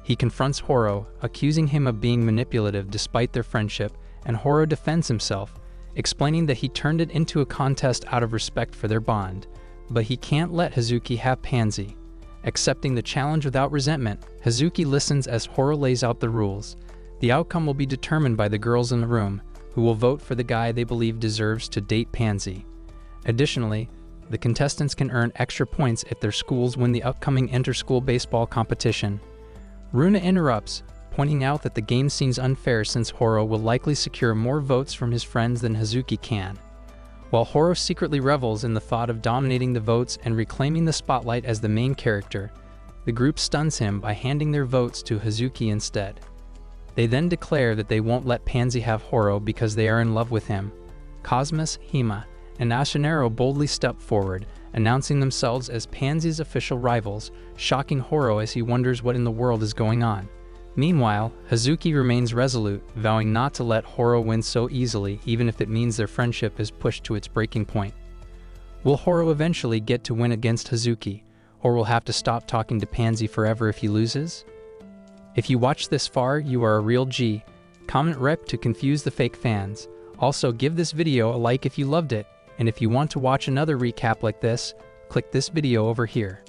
He confronts Horo, accusing him of being manipulative despite their friendship, and Horo defends himself, explaining that he turned it into a contest out of respect for their bond. But he can't let Hazuki have Pansy. Accepting the challenge without resentment, Hazuki listens as Horo lays out the rules. The outcome will be determined by the girls in the room, who will vote for the guy they believe deserves to date Pansy. Additionally, the contestants can earn extra points if their schools win the upcoming inter-school baseball competition. Runa interrupts, pointing out that the game seems unfair since Horo will likely secure more votes from his friends than Hazuki can. While Horo secretly revels in the thought of dominating the votes and reclaiming the spotlight as the main character, the group stuns him by handing their votes to Hazuki instead. They then declare that they won't let Pansy have Horo because they are in love with him. Cosmos, Hima, and Ashinero boldly step forward, announcing themselves as Pansy's official rivals, shocking Horo as he wonders what in the world is going on. Meanwhile, Hazuki remains resolute, vowing not to let Horo win so easily even if it means their friendship is pushed to its breaking point. Will Horo eventually get to win against Hazuki, or will have to stop talking to Pansy forever if he loses? If you watched this far, you are a real G. Comment rep to confuse the fake fans. Also, give this video a like if you loved it, and if you want to watch another recap like this, click this video over here.